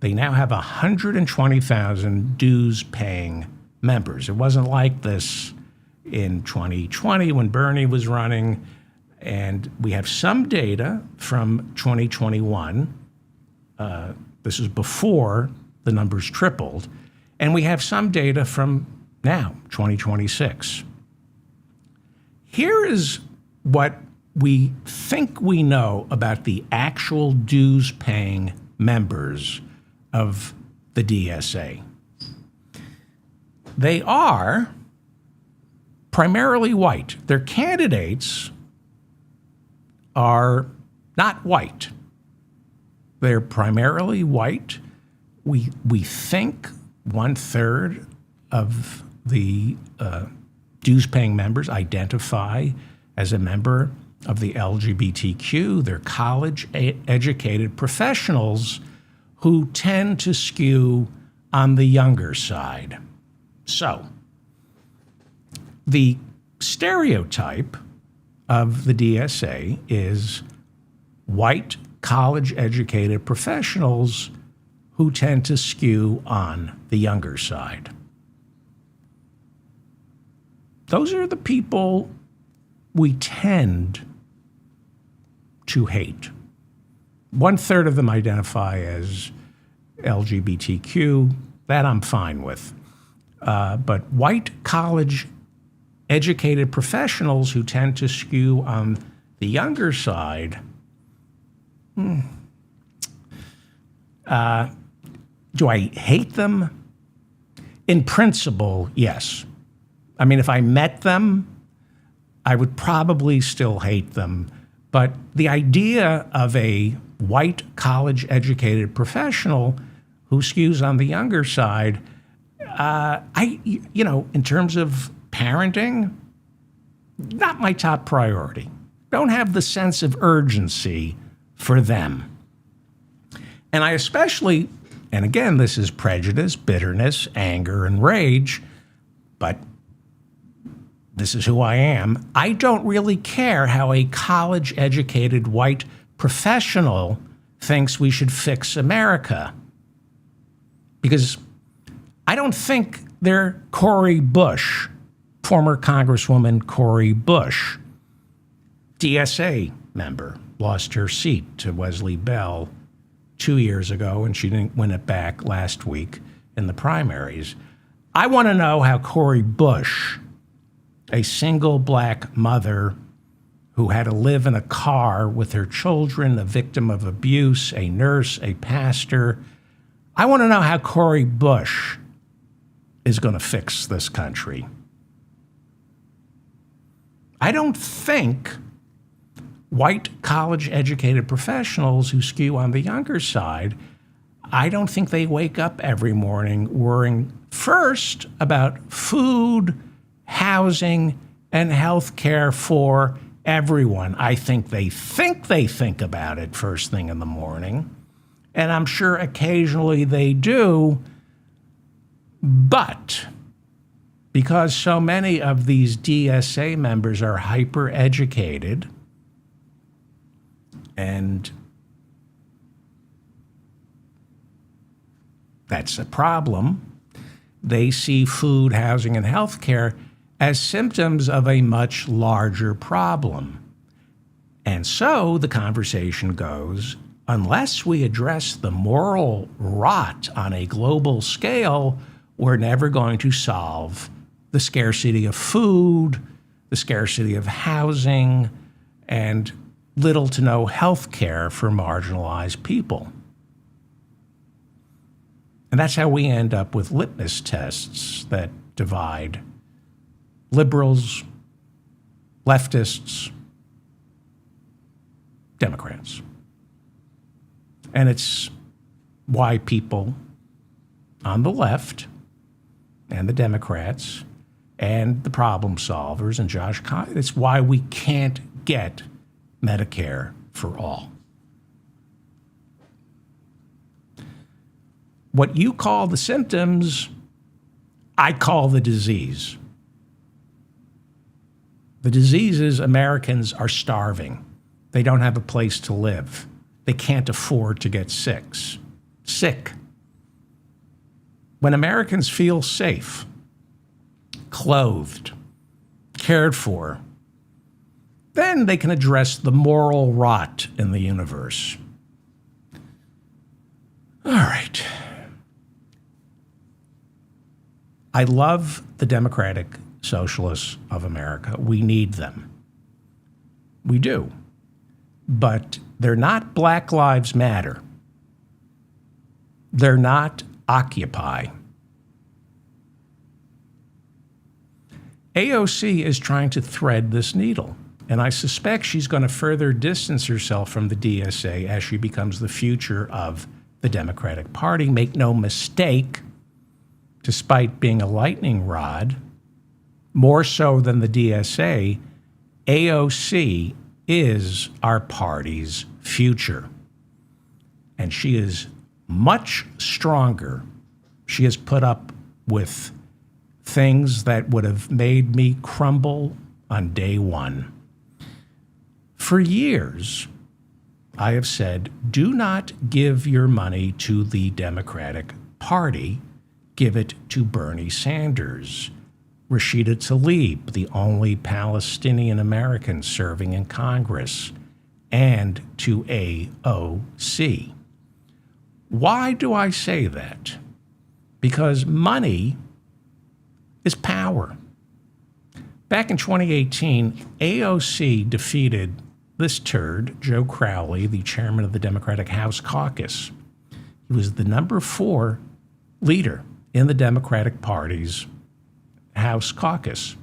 They now have 120,000 dues-paying members. It wasn't like this in 2020 when Bernie was running, and we have some data from 2021. This is before the numbers tripled, and we have some data from now, 2026. Here is what we think we know about the actual dues-paying members of the DSA. They are primarily white. Their candidates are not white. They're primarily white. We think 1/3 of the dues-paying members identify as a member of the LGBTQ. They're college-educated professionals who tend to skew on the younger side. So, the stereotype of the DSA is white college-educated professionals who tend to skew on the younger side. Those are the people we tend to hate. 1/3 of them identify as LGBTQ. That I'm fine with. But white college-educated professionals who tend to skew on the younger side, do I hate them? In principle, yes. I mean, if I met them, I would probably still hate them. But the idea of a white college-educated professional who skews on the younger side, in terms of parenting, not my top priority. Don't have the sense of urgency for them. And I especially, and again, this is prejudice, bitterness, anger, and rage, but this is who I am, I don't really care how a college-educated white professional thinks we should fix America. Because I don't think they're Cori Bush, former Congresswoman Cori Bush, DSA member, lost her seat to Wesley Bell 2 years ago, and she didn't win it back last week in the primaries. I want to know how Cori Bush, a single black mother who had to live in a car with her children, a victim of abuse, a nurse, a pastor, I want to know how Cori Bush is going to fix this country. I don't think white college-educated professionals who skew on the younger side, I don't think they wake up every morning worrying first about food, housing, and health care for everyone. I think they think about it first thing in the morning, and I'm sure occasionally they do, but because so many of these DSA members are hyper-educated, and that's a problem. They see food, housing, and health care as symptoms of a much larger problem. And so the conversation goes, unless we address the moral rot on a global scale, we're never going to solve the scarcity of food, the scarcity of housing, and little to no health care for marginalized people. And that's how we end up with litmus tests that divide liberals, leftists, Democrats. And it's why people on the left and the Democrats and the problem solvers and Josh Cox, it's why we can't get Medicare for all. What you call the symptoms, I call the disease. The disease is Americans are starving. They don't have a place to live. They can't afford to get sick. When Americans feel safe, clothed, cared for, then they can address the moral rot in the universe. All right. I love the Democratic Socialists of America. We need them. We do. But they're not Black Lives Matter. They're not Occupy. AOC is trying to thread this needle, and I suspect she's going to further distance herself from the DSA as she becomes the future of the Democratic Party. Make no mistake, despite being a lightning rod, more so than the DSA, AOC is our party's future. And she is much stronger. She has put up with things that would have made me crumble on day one. For years, I have said, do not give your money to the Democratic Party. Give it to Bernie Sanders, Rashida Tlaib, the only Palestinian American serving in Congress, and to AOC. Why do I say that? Because money is power. Back in 2018, AOC defeated this turd, Joe Crowley, the chairman of the Democratic House Caucus. He was the number 4 leader in the Democratic Party's House Caucus.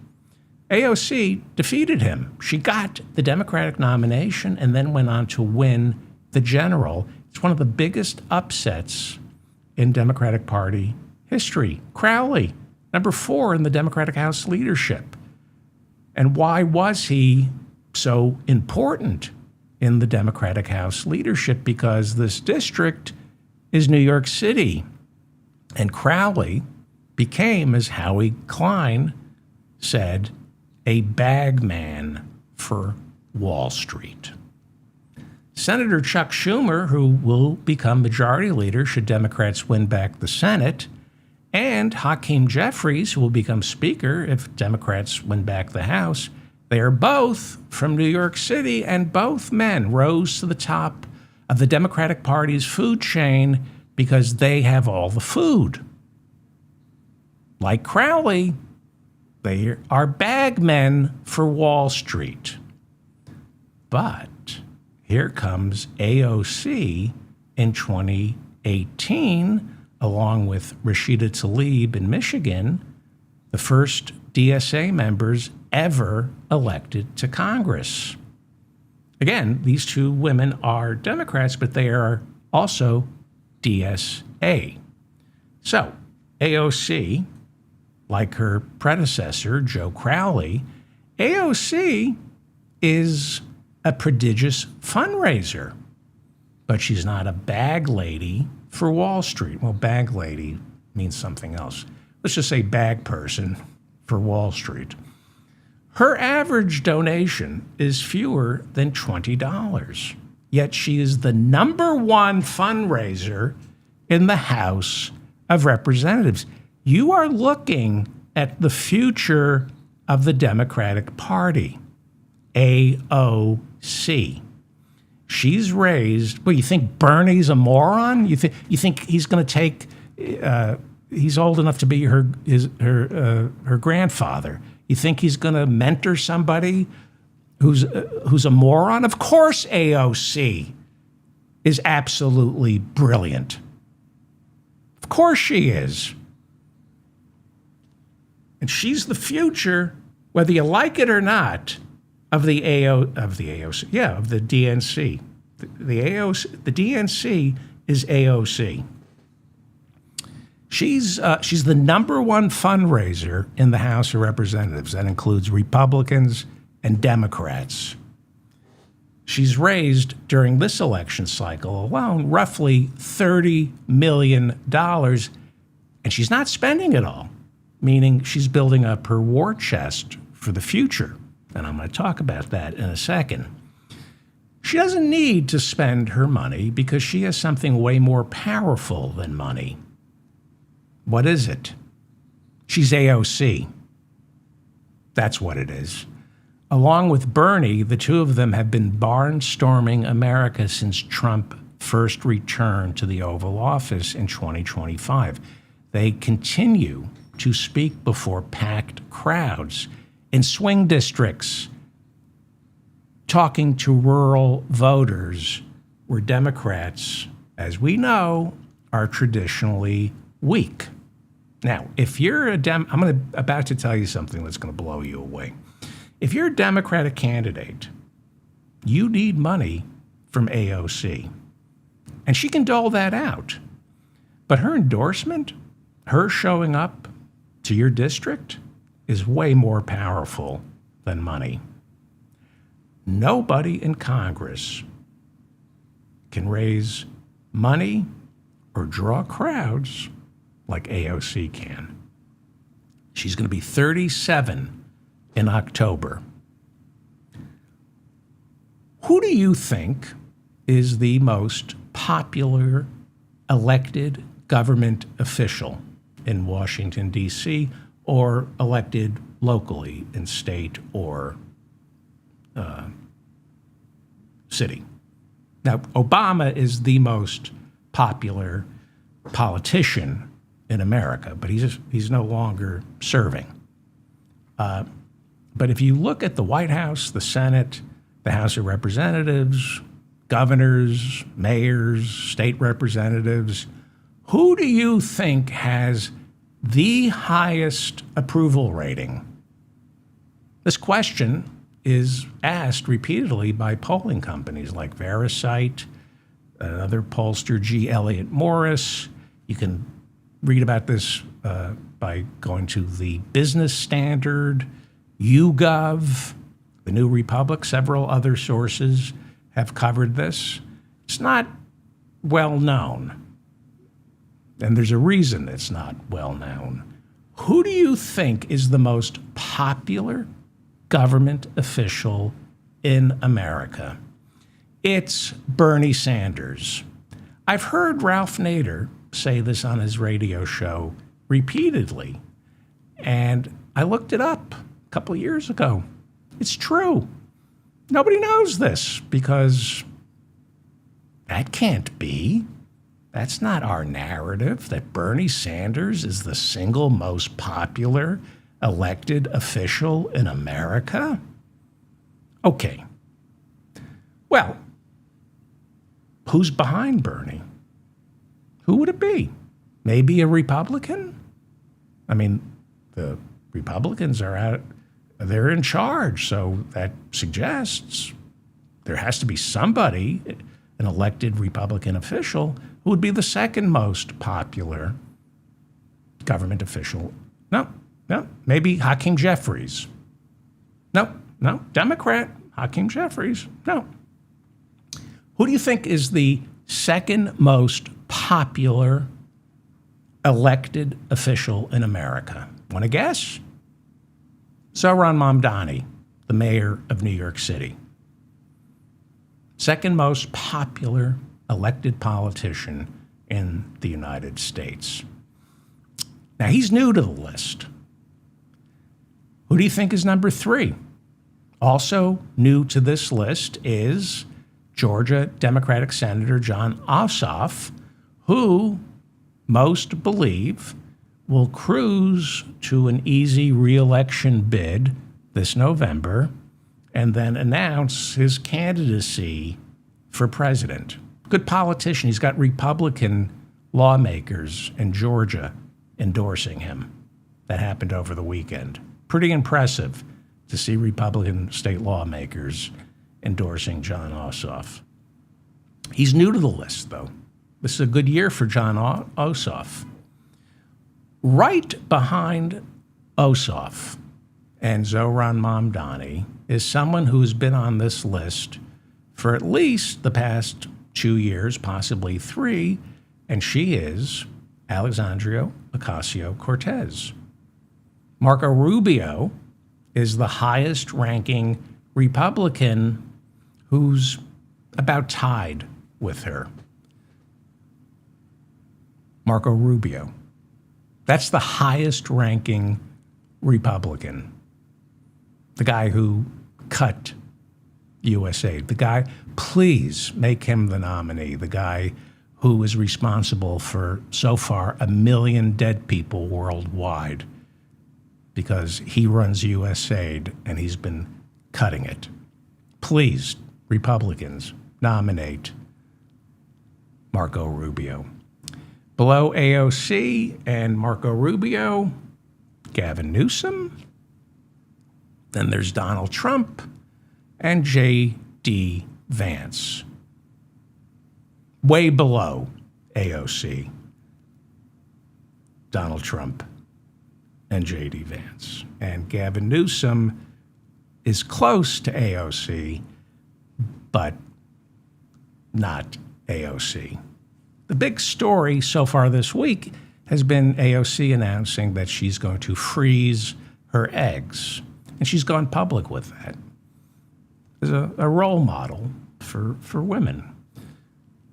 AOC defeated him. She got the Democratic nomination and then went on to win the general. It's one of the biggest upsets in Democratic Party history. Crowley, number 4 in the Democratic House leadership. And why was he so important in the Democratic House leadership? Because this district is New York City. And Crowley became, as Howie Klein said, a bagman for Wall Street. Senator Chuck Schumer, who will become majority leader should Democrats win back the Senate, and Hakeem Jeffries, who will become speaker if Democrats win back the House, they are both from New York City, and both men rose to the top of the Democratic Party's food chain because they have all the food. Like Crowley, they are bagmen for Wall Street. But here comes AOC in 2018, along with Rashida Tlaib in Michigan, the first DSA members ever elected to Congress. Again, these two women are Democrats, but they are also DSA. So AOC, like her predecessor, Joe Crowley, AOC is a prodigious fundraiser, but she's not a bag lady for Wall Street. Well, bag lady means something else. Let's just say bag person for Wall Street. Her average donation is fewer than $20, yet she is the number one fundraiser in the House of Representatives. You are looking at the future of the Democratic Party, AOC. She's raised, well, you think Bernie's a moron? You think he's going to take, he's old enough to be her grandfather. You think he's going to mentor somebody who's a moron? Of course AOC is absolutely brilliant. Of course she is. And she's the future, whether you like it or not, of the DNC. The DNC is AOC. She's the number one fundraiser in the House of Representatives. That includes Republicans and Democrats. She's raised during this election cycle alone roughly $30 million, and she's not spending it all, meaning she's building up her war chest for the future. And I'm going to talk about that in a second. She doesn't need to spend her money because she has something way more powerful than money. What is it? She's AOC. That's what it is. Along with Bernie, the two of them have been barnstorming America since Trump first returned to the Oval Office in 2025. They continue to speak before packed crowds in swing districts, talking to rural voters where Democrats, as we know, are traditionally weak. Now, if you're I'm about to tell you something that's going to blow you away. If you're a Democratic candidate, you need money from AOC. And she can dole that out. But her endorsement, her showing up to your district, is way more powerful than money. Nobody in Congress can raise money or draw crowds like AOC can. She's going to be 37 in October. Who do you think is the most popular elected government official in Washington, D.C., or elected locally in state or city? Now, Obama is the most popular politician in America, but he's no longer serving. But if you look at the White House, the Senate, the House of Representatives, governors, mayors, state representatives, who do you think has the highest approval rating? This question is asked repeatedly by polling companies like Verisight, another pollster, G. Elliott Morris. You can read about this by going to the Business Standard, YouGov, the New Republic. Several other sources have covered this. It's not well known. And there's a reason it's not well known. Who do you think is the most popular government official in America. It's Bernie Sanders. I've heard Ralph Nader say this on his radio show repeatedly, and I looked it up a couple of years ago. It's true. Nobody knows this because that can't be. That's not our narrative, that Bernie Sanders is the single most popular elected official in America. Okay. Well, who's behind Bernie? Who would it be? Maybe a Republican? I mean, the Republicans they're in charge, so that suggests there has to be somebody, an elected Republican official, who would be the second most popular government official. No, maybe Hakeem Jeffries. No, Democrat, Hakeem Jeffries. No. Who do you think is the second most popular elected official in America? Want to guess? Zohran Mamdani, the mayor of New York City. Second most popular elected politician in the United States. Now, he's new to the list. Who do you think is number 3? Also new to this list is Georgia Democratic Senator Jon Ossoff, who most believe will cruise to an easy re-election bid this November and then announce his candidacy for president. Good politician. He's got Republican lawmakers in Georgia endorsing him. That happened over the weekend. Pretty impressive to see Republican state lawmakers endorsing Jon Ossoff. He's new to the list, though. This is a good year for Jon Ossoff. Right behind Ossoff and Zohran Mamdani is someone who's been on this list for at least the past 2 years, possibly 3, and she is Alexandria Ocasio-Cortez. Marco Rubio is the highest-ranking Republican who's about tied with her. Marco Rubio. That's the highest-ranking Republican. The guy who cut USAID. The guy, please make him the nominee. The guy who is responsible for, so far, 1 million dead people worldwide because he runs USAID and he's been cutting it. Please, Republicans, nominate Marco Rubio. Below AOC and Marco Rubio, Gavin Newsom. Then there's Donald Trump and J.D. Vance. Way below AOC, Donald Trump and J.D. Vance. And Gavin Newsom is close to AOC, but not AOC. The big story so far this week has been AOC announcing that she's going to freeze her eggs. And she's gone public with that as a role model for women.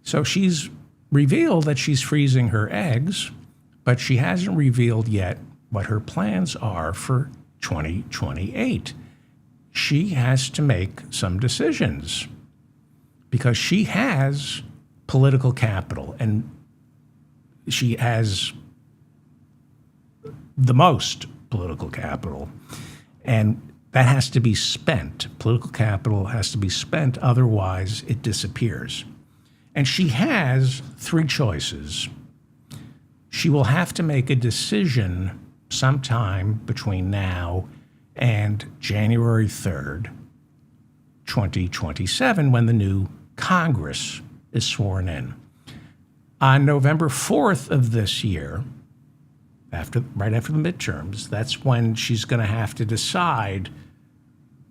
So she's revealed that she's freezing her eggs, but she hasn't revealed yet what her plans are for 2028. She has to make some decisions because she has political capital, and she has the most political capital. And that has to be spent. Political capital has to be spent, otherwise it disappears. And she has 3 choices. She will have to make a decision sometime between now and January 3rd, 2027, when the new Congress is sworn in. On November 4th of this year, right after the midterms, that's when she's going to have to decide,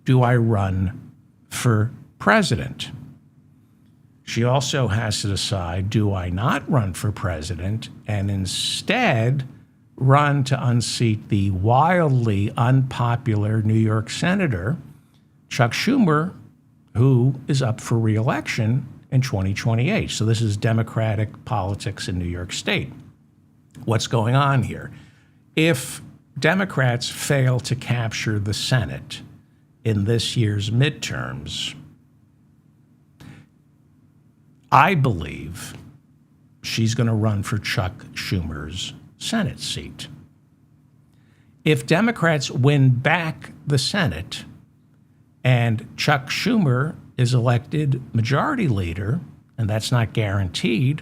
do I run for president? She also has to decide, do I not run for president and instead run to unseat the wildly unpopular New York Senator, Chuck Schumer, who is up for re-election in 2028. So this is Democratic politics in New York State. What's going on here? If Democrats fail to capture the Senate in this year's midterms, I believe she's going to run for Chuck Schumer's Senate seat. If Democrats win back the Senate and Chuck Schumer is elected majority leader, and that's not guaranteed,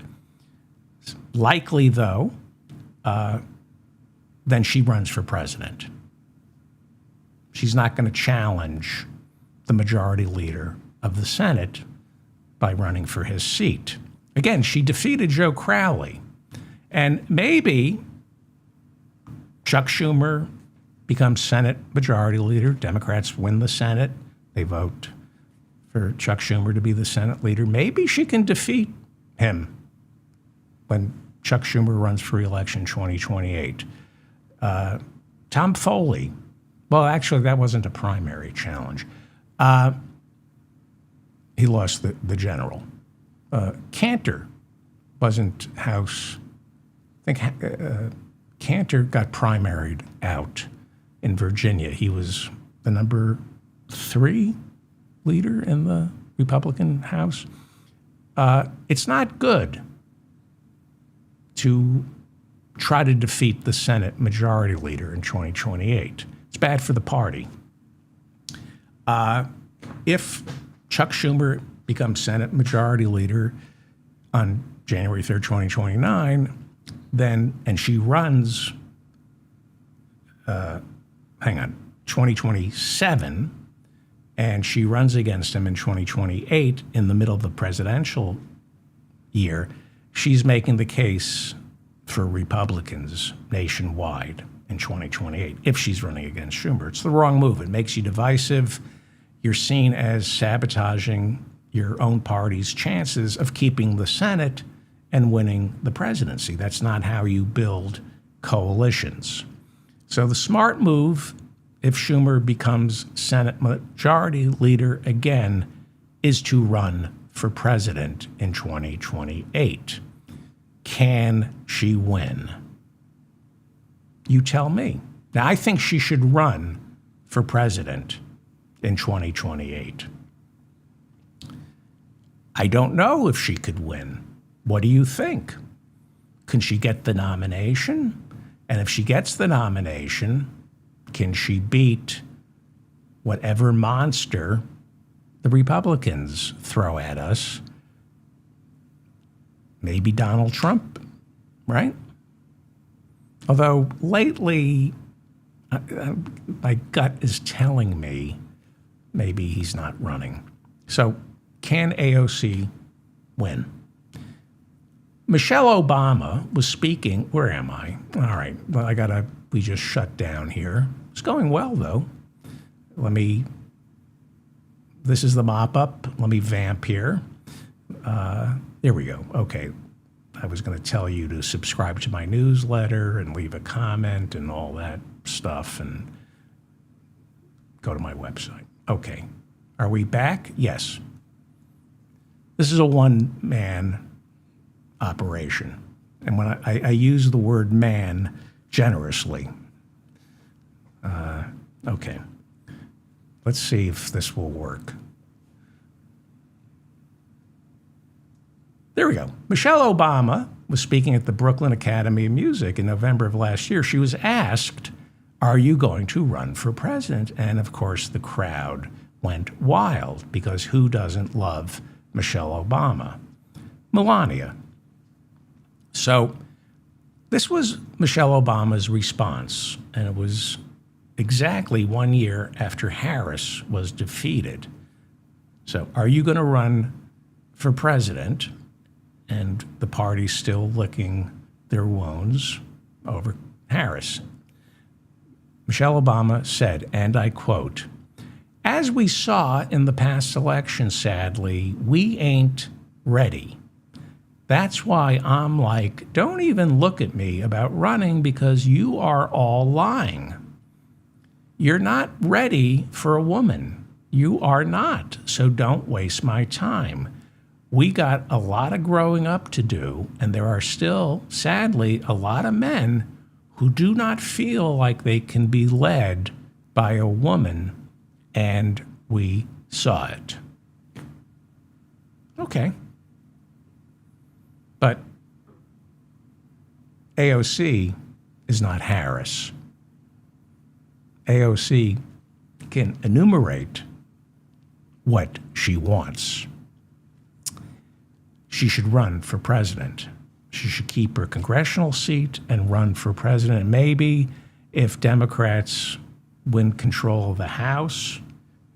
likely though, then she runs for president. She's not going to challenge the majority leader of the Senate by running for his seat. Again, she defeated Joe Crowley. And maybe Chuck Schumer becomes Senate majority leader. Democrats win the Senate. They vote for Chuck Schumer to be the Senate leader. Maybe she can defeat him when Chuck Schumer runs for re-election in 2028. Tom Foley, well, actually, that wasn't a primary challenge. He lost the general. Cantor wasn't House. I think Cantor got primaried out in Virginia. He was the number 3 leader in the Republican House. It's not good to try to defeat the Senate majority leader in 2028. It's bad for the party. If Chuck Schumer becomes Senate majority leader on January 3rd, 2029, and she runs, 2027, and she runs against him in 2028 in the middle of the presidential year, she's making the case for Republicans nationwide in 2028 if she's running against Schumer. It's the wrong move. It makes you divisive. You're seen as sabotaging your own party's chances of keeping the Senate and winning the presidency. That's not how you build coalitions. So the smart move, if Schumer becomes Senate majority leader again, is to run for president in 2028. Can she win? You tell me. Now, I think she should run for president in 2028. I don't know if she could win. What do you think? Can she get the nomination? And if she gets the nomination, can she beat whatever monster the Republicans throw at us? Maybe Donald Trump, right? Although lately, my gut is telling me maybe he's not running. So can AOC win? Michelle Obama was speaking. Where am I? All right. Well, we just shut down here. It's going well, though. This is the mop up. Let me vamp here. There we go. Okay. I was going to tell you to subscribe to my newsletter and leave a comment and all that stuff and go to my website. Okay. Are we back? Yes. This is a one-man operation. And when I use the word man generously. Okay. Let's see if this will work. There we go. Michelle Obama was speaking at the Brooklyn Academy of Music in November of last year. She was asked, are you going to run for president? And of course, the crowd went wild because who doesn't love Michelle Obama? Melania. So this was Michelle Obama's response, and it was exactly 1 year after Harris was defeated. So are you going to run for president? And the party's still licking their wounds over Harris. Michelle Obama said, and I quote, "As we saw in the past election, sadly, we ain't ready. That's why I'm like, don't even look at me about running because you are all lying. You're not ready for a woman. You are not. So don't waste my time. We got a lot of growing up to do, and there are still, sadly, a lot of men who do not feel like they can be led by a woman, and we saw it. Okay. But AOC is not Harris. AOC can enumerate what she wants. She should run for president. She should keep her congressional seat and run for president. Maybe if Democrats win control of the House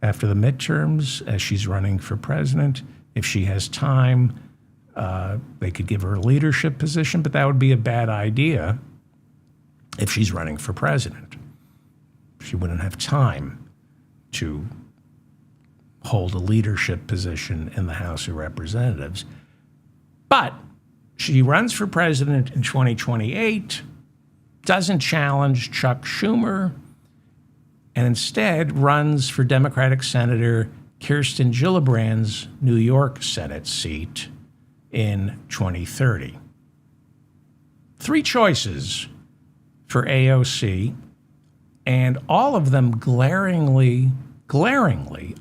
after the midterms, as she's running for president, if she has time, they could give her a leadership position, but that would be a bad idea if she's running for president. She wouldn't have time to hold a leadership position in the House of Representatives. But she runs for president in 2028, doesn't challenge Chuck Schumer, and instead runs for Democratic Senator Kirsten Gillibrand's New York Senate seat in 2030. 3 choices for AOC, and all of them glaringly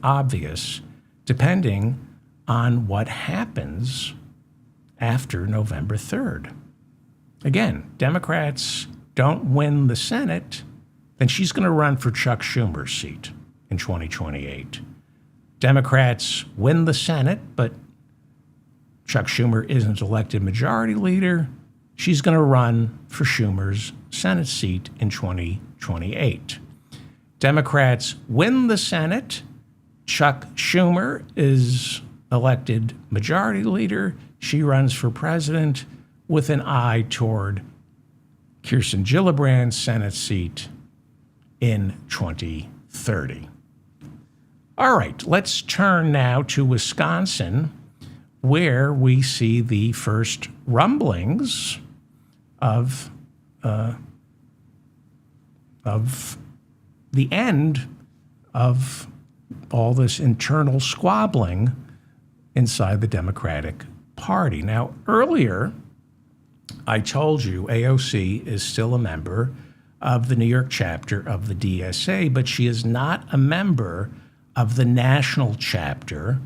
obvious, depending on what happens after November 3rd. Again, Democrats don't win the Senate, then she's going to run for Chuck Schumer's seat in 2028. Democrats win the Senate, but Chuck Schumer isn't elected majority leader. She's going to run for Schumer's Senate seat in 2028. Democrats win the Senate. Chuck Schumer is elected majority leader. She runs for president with an eye toward Kirsten Gillibrand's Senate seat in 2030. All right, let's turn now to Wisconsin, where we see the first rumblings of the end of all this internal squabbling inside the Democratic Party. Now, earlier, I told you AOC is still a member of the New York chapter of the DSA, but she is not a member of the national chapter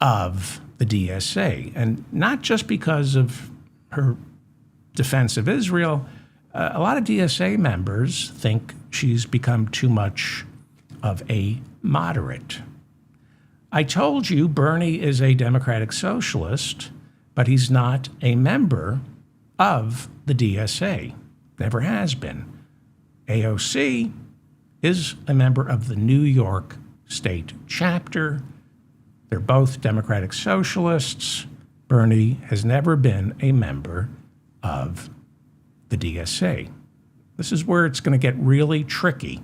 of the DSA. And not just because of her defense of Israel. A lot of DSA members think she's become too much of a moderate. I told you Bernie is a Democratic Socialist, but he's not a member of the DSA. Never has been. AOC is a member of the New York State chapter. They're both Democratic Socialists. Bernie has never been a member of the DSA. This is where it's going to get really tricky.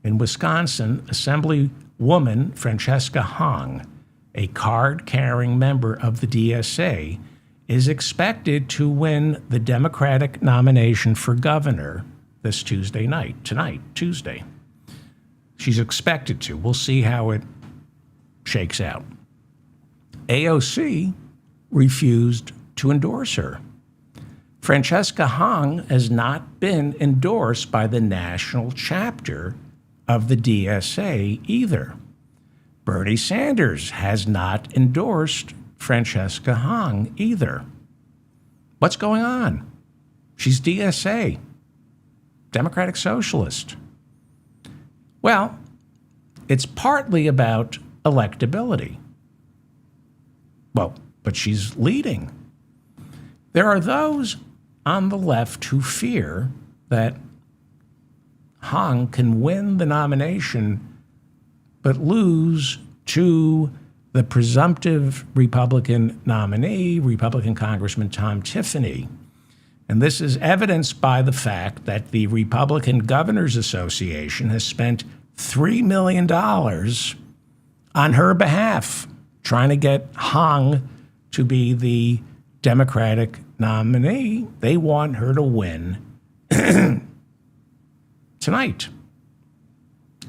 In Wisconsin, Assemblywoman Francesca Hong, a card-carrying member of the DSA, is expected to win the Democratic nomination for governor this Tuesday. She's expected to. We'll see how it shakes out. AOC refused to endorse her. Francesca Hong has not been endorsed by the national chapter of the DSA either. Bernie Sanders has not endorsed Francesca Hong either. What's going on? She's DSA, Democratic Socialist. Well, it's partly about electability. Well, but she's leading. There are those on the left who fear that Hong can win the nomination but lose to the presumptive Republican nominee, Republican Congressman Tom Tiffany. And this is evidenced by the fact that the Republican Governors Association has spent $3 million on her behalf, trying to get Hong to be the Democratic nominee. They want her to win tonight.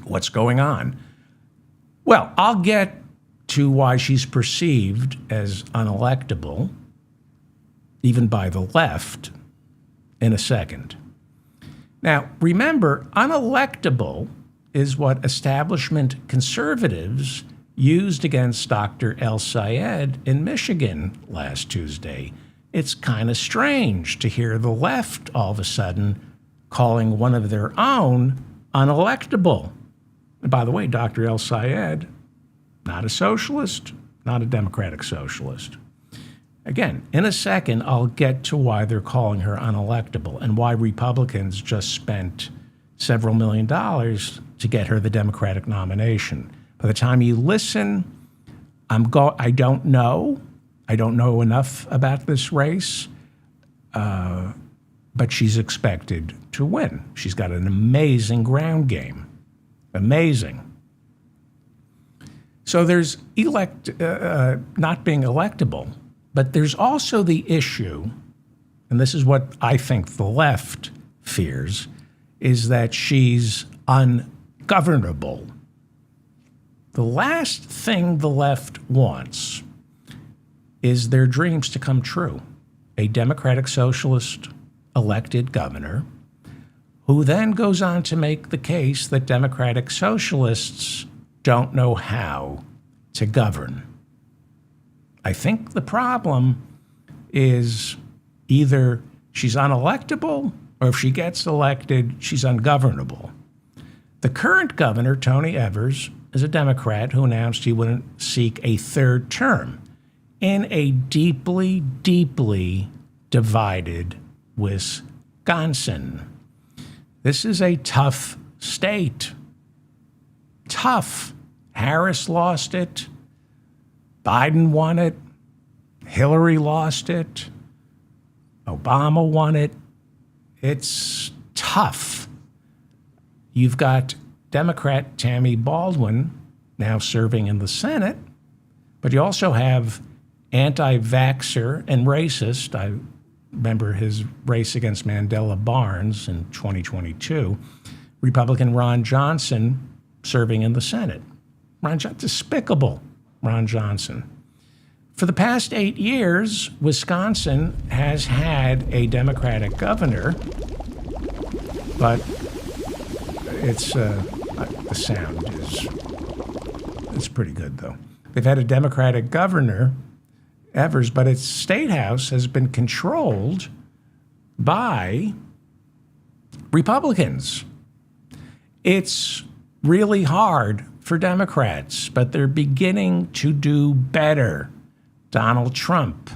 What's going on? Well, I'll get to why she's perceived as unelectable, even by the left, in a second. Now, remember, unelectable is what establishment conservatives used against Dr. El Sayed in Michigan last Tuesday. It's kind of strange to hear the left all of a sudden calling one of their own unelectable. And by the way, Dr. El Sayed, not a socialist, not a democratic socialist. Again, in a second, I'll get to why they're calling her unelectable and why Republicans just spent several $1 million to get her the Democratic nomination. By the time you listen, I don't know. I don't know enough about this race, but she's expected to win. She's got an amazing ground game. Amazing. So there's not being electable, but there's also the issue, and this is what I think the left fears, is that she's ungovernable. The last thing the left wants is their dreams to come true. A Democratic Socialist elected governor who then goes on to make the case that Democratic Socialists don't know how to govern. I think the problem is either she's unelectable or if she gets elected, she's ungovernable. The current governor, Tony Evers, is a Democrat who announced he wouldn't seek a third term in a deeply, deeply divided Wisconsin. This is a tough state. Tough. Harris lost it. Biden won it. Hillary lost it. Obama won it. It's tough. You've got Democrat Tammy Baldwin now serving in the Senate, but you also have anti-vaxxer and racist. I remember his race against Mandela Barnes in 2022. Republican Ron Johnson serving in the Senate. Despicable Ron Johnson. For the past 8 years, Wisconsin has had a Democratic governor, but it's the sound is pretty good, though. They've had a Democratic governor, Evers, but its state house has been controlled by Republicans. It's really hard for Democrats, but they're beginning to do better. Donald Trump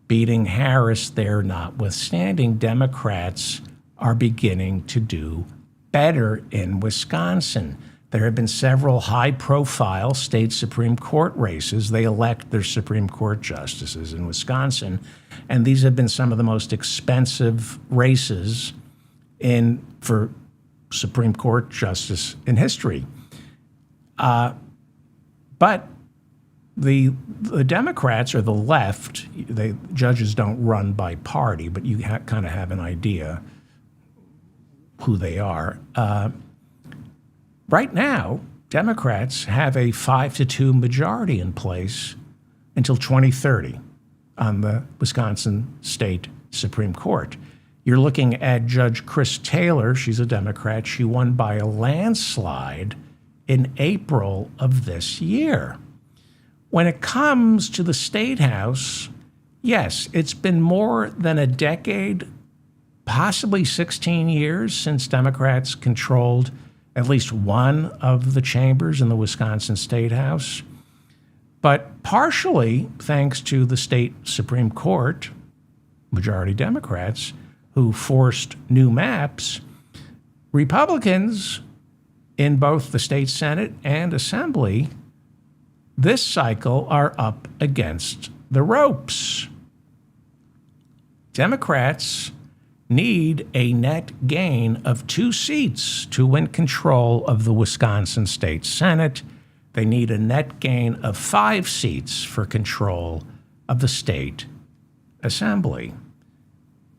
beating Harris there notwithstanding, Democrats are beginning to do better in Wisconsin. There have been several high-profile state Supreme Court races. They elect their Supreme Court justices in Wisconsin, and these have been some of the most expensive races for Supreme Court justice in history. But the Democrats or the left, judges don't run by party, but you kind of have an idea who they are. Right now, Democrats have a 5-2 majority in place until 2030 on the Wisconsin State Supreme Court. You're looking at Judge Chris Taylor. She's a Democrat. She won by a landslide in April of this year. When it comes to the State House, yes, it's been more than a decade, possibly 16 years since Democrats controlled at least one of the chambers in the Wisconsin State House. But partially thanks to the state Supreme Court, majority Democrats, who forced new maps, Republicans in both the state Senate and Assembly this cycle are up against the ropes. Democrats need a net gain of 2 seats to win control of the Wisconsin State Senate. They need a net gain of 5 seats for control of the state assembly.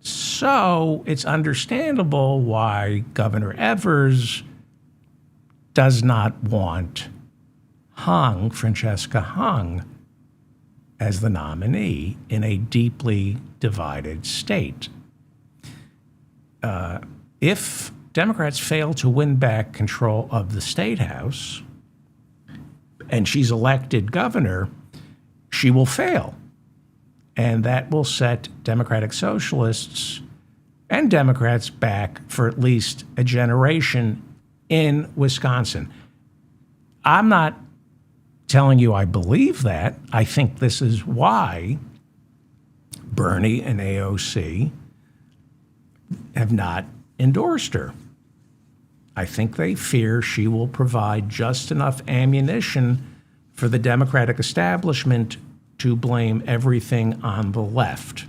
So it's understandable why Governor Evers does not want Hong, Francesca Hong, as the nominee in a deeply divided state. If Democrats fail to win back control of the state house and she's elected governor, she will fail. And that will set Democratic Socialists and Democrats back for at least a generation in Wisconsin. I'm not telling you I believe that. I think this is why Bernie and AOC have not endorsed her. I think they fear she will provide just enough ammunition for the Democratic establishment to blame everything on the left.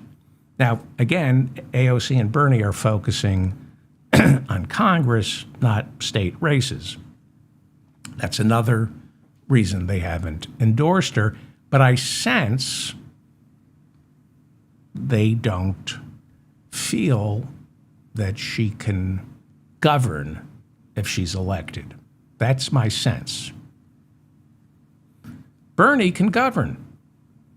Now, again, AOC and Bernie are focusing on Congress, not state races. That's another reason they haven't endorsed her. But I sense they don't feel that she can govern if she's elected. That's my sense. Bernie can govern.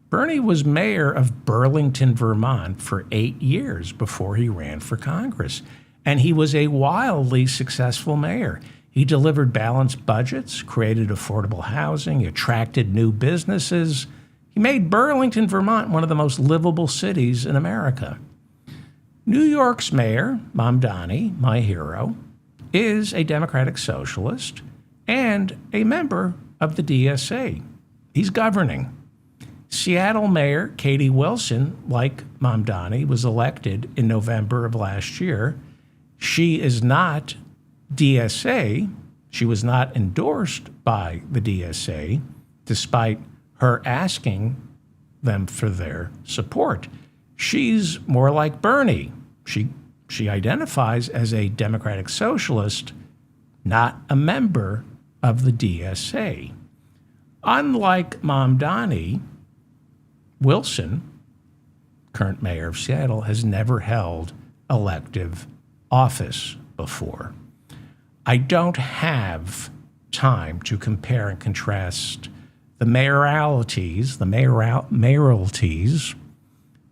Bernie was mayor of Burlington, Vermont for 8 years before he ran for Congress. And he was a wildly successful mayor. He delivered balanced budgets, created affordable housing, attracted new businesses. He made Burlington, Vermont one of the most livable cities in America. New York's mayor, Mamdani, my hero, is a Democratic Socialist and a member of the DSA. He's governing. Seattle Mayor Katie Wilson, like Mamdani, was elected in November of last year. She is not DSA. She was not endorsed by the DSA, despite her asking them for their support. She's more like Bernie. She identifies as a Democratic Socialist, not a member of the DSA. Unlike Mamdani, Wilson, current mayor of Seattle, has never held elective office before. I don't have time to compare and contrast the mayoralties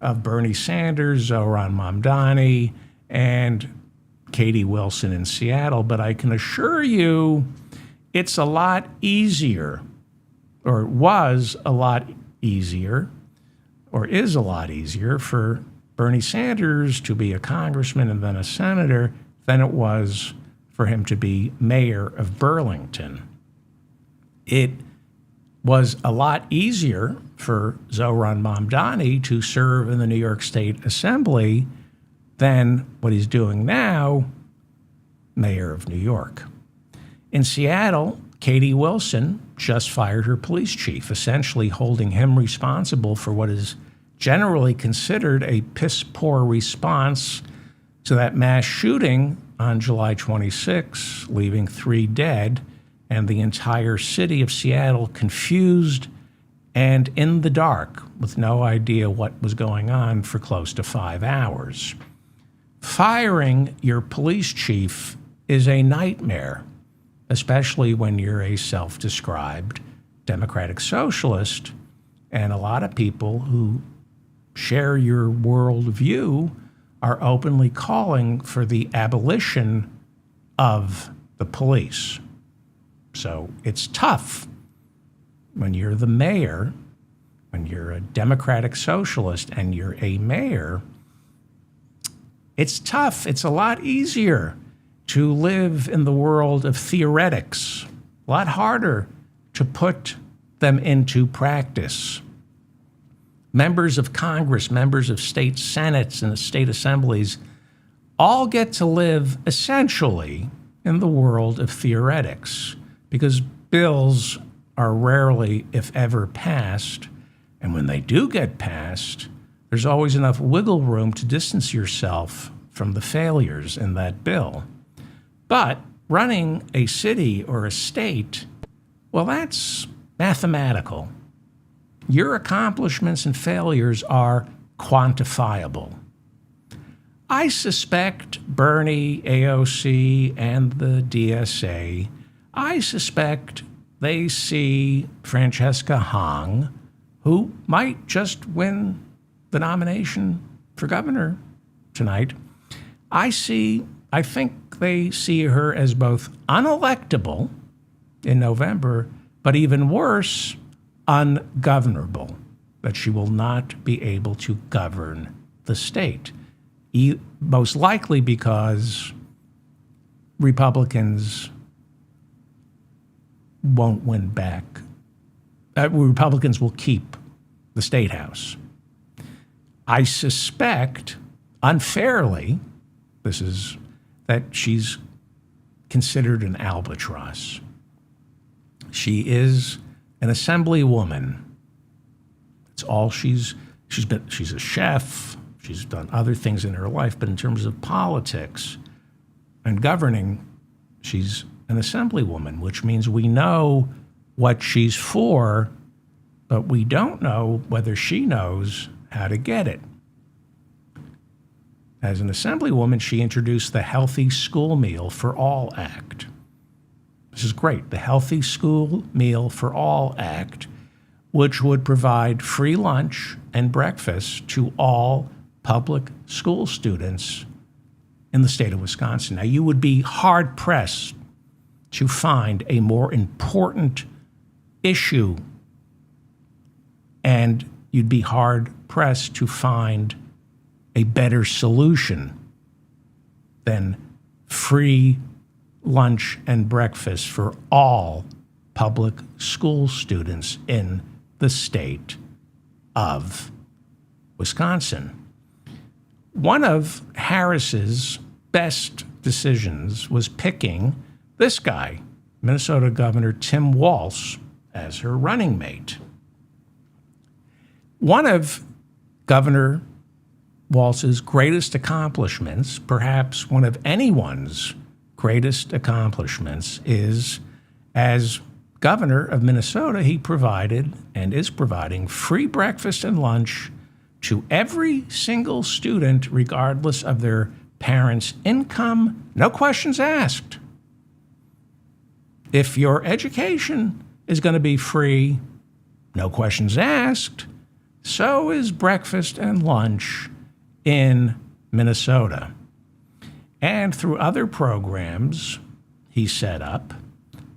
of Bernie Sanders, Zohran Mamdani, and Katie Wilson in Seattle, but I can assure you it's a lot easier, or was a lot easier, or is a lot easier for Bernie Sanders to be a congressman and then a senator than it was for him to be mayor of Burlington. It was a lot easier for Zohran Mamdani to serve in the New York State Assembly than what he's doing now, mayor of New York. In Seattle, Katie Wilson just fired her police chief, essentially holding him responsible for what is generally considered a piss-poor response to that mass shooting on July 26, leaving 3 dead and the entire city of Seattle confused and in the dark with no idea what was going on for close to 5 hours. Firing your police chief is a nightmare, especially when you're a self-described Democratic Socialist, and a lot of people who share your worldview are openly calling for the abolition of the police. So it's tough when you're the mayor, when you're a Democratic Socialist and you're a mayor. It's tough. It's a lot easier to live in the world of theoretics, a lot harder to put them into practice. Members of Congress, members of state senates and state assemblies all get to live essentially in the world of theoretics because bills are rarely, if ever, passed. And when they do get passed, there's always enough wiggle room to distance yourself from the failures in that bill. But running a city or a state, well, that's mathematical. Your accomplishments and failures are quantifiable. I suspect Bernie, AOC, and the DSA, I suspect they see Francesca Hong, who might just win the nomination for governor tonight. I think they see her as both unelectable in November, but even worse, ungovernable, that she will not be able to govern the state. Most likely because Republicans won't win back. Republicans will keep the State House. I suspect, unfairly, that she's considered an albatross. She is an assemblywoman. It's all she's a chef. She's done other things in her life, but in terms of politics and governing, she's an assemblywoman, which means we know what she's for, but we don't know whether she knows how to get it. As an assemblywoman, she introduced the Healthy School Meal for All Act. This is great. The Healthy School Meal for All Act, which would provide free lunch and breakfast to all public school students in the state of Wisconsin. Now, you would be hard-pressed to find a more important issue, and you'd be hard-pressed to find a better solution than free lunch and breakfast for all public school students in the state of Wisconsin. One of Harris's best decisions was picking this guy, Minnesota Governor Tim Walz, as her running mate. One of Governor Walz's greatest accomplishments, perhaps one of anyone's greatest accomplishments, is as governor of Minnesota, he provided and is providing free breakfast and lunch to every single student, regardless of their parents' income, no questions asked. If your education is going to be free, no questions asked, so is breakfast and lunch in Minnesota. And through other programs he set up,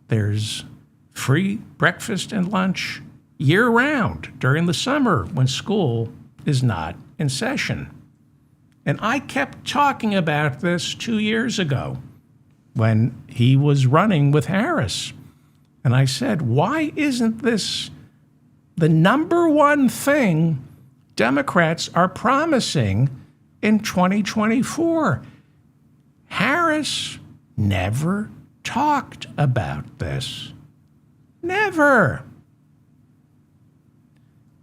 there's free breakfast and lunch year-round during the summer when school is not in session. And I kept talking about this 2 years ago when he was running with Harris. And I said, why isn't this the number one thing Democrats are promising in 2024? Harris never talked about this. Never.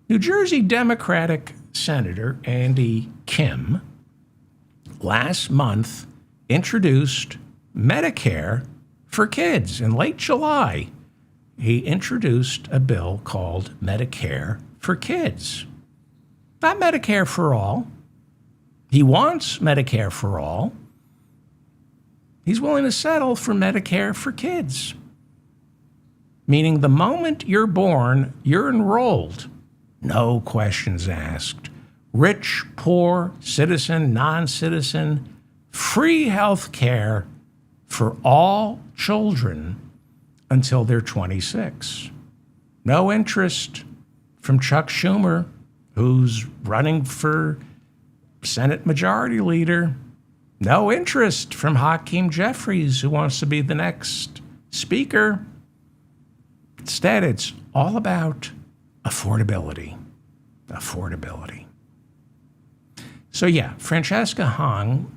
New Jersey Democratic Senator Andy Kim last month introduced Medicare for kids. In late July, he introduced a bill called Medicare for Kids. Not Medicare for all. He wants Medicare for all. He's willing to settle for Medicare for kids, meaning the moment you're born, you're enrolled. No questions asked. Rich, poor, citizen, non-citizen, free health care for all children until they're 26. No interest from Chuck Schumer, who's running for Senate Majority Leader. No interest from Hakeem Jeffries, who wants to be the next speaker. Instead, it's all about affordability. Affordability. So yeah, Francesca Hong,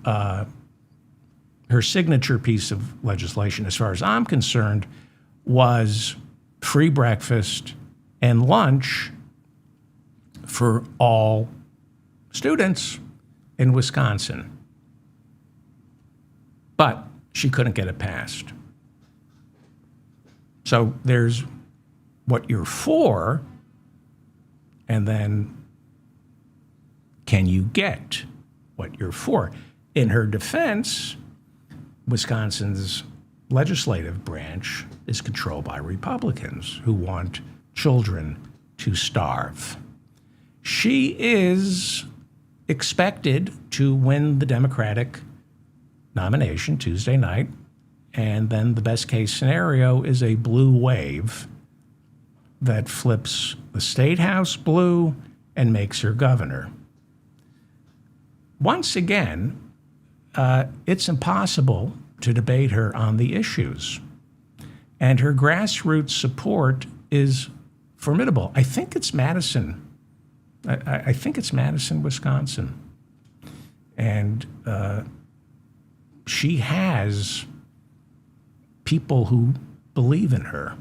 her signature piece of legislation, as far as I'm concerned, was free breakfast and lunch for all students in Wisconsin. But she couldn't get it passed. So there's what you're for, and then can you get what you're for? In her defense, Wisconsin's legislative branch is controlled by Republicans who want children to starve. She is expected to win the Democratic nomination Tuesday night, and then the best case scenario is a blue wave that flips the state house blue and makes her governor. Once again, it's impossible to debate her on the issues, and her grassroots support is formidable. I think it's Madison. I think it's Madison, Wisconsin. And she has people who believe in her.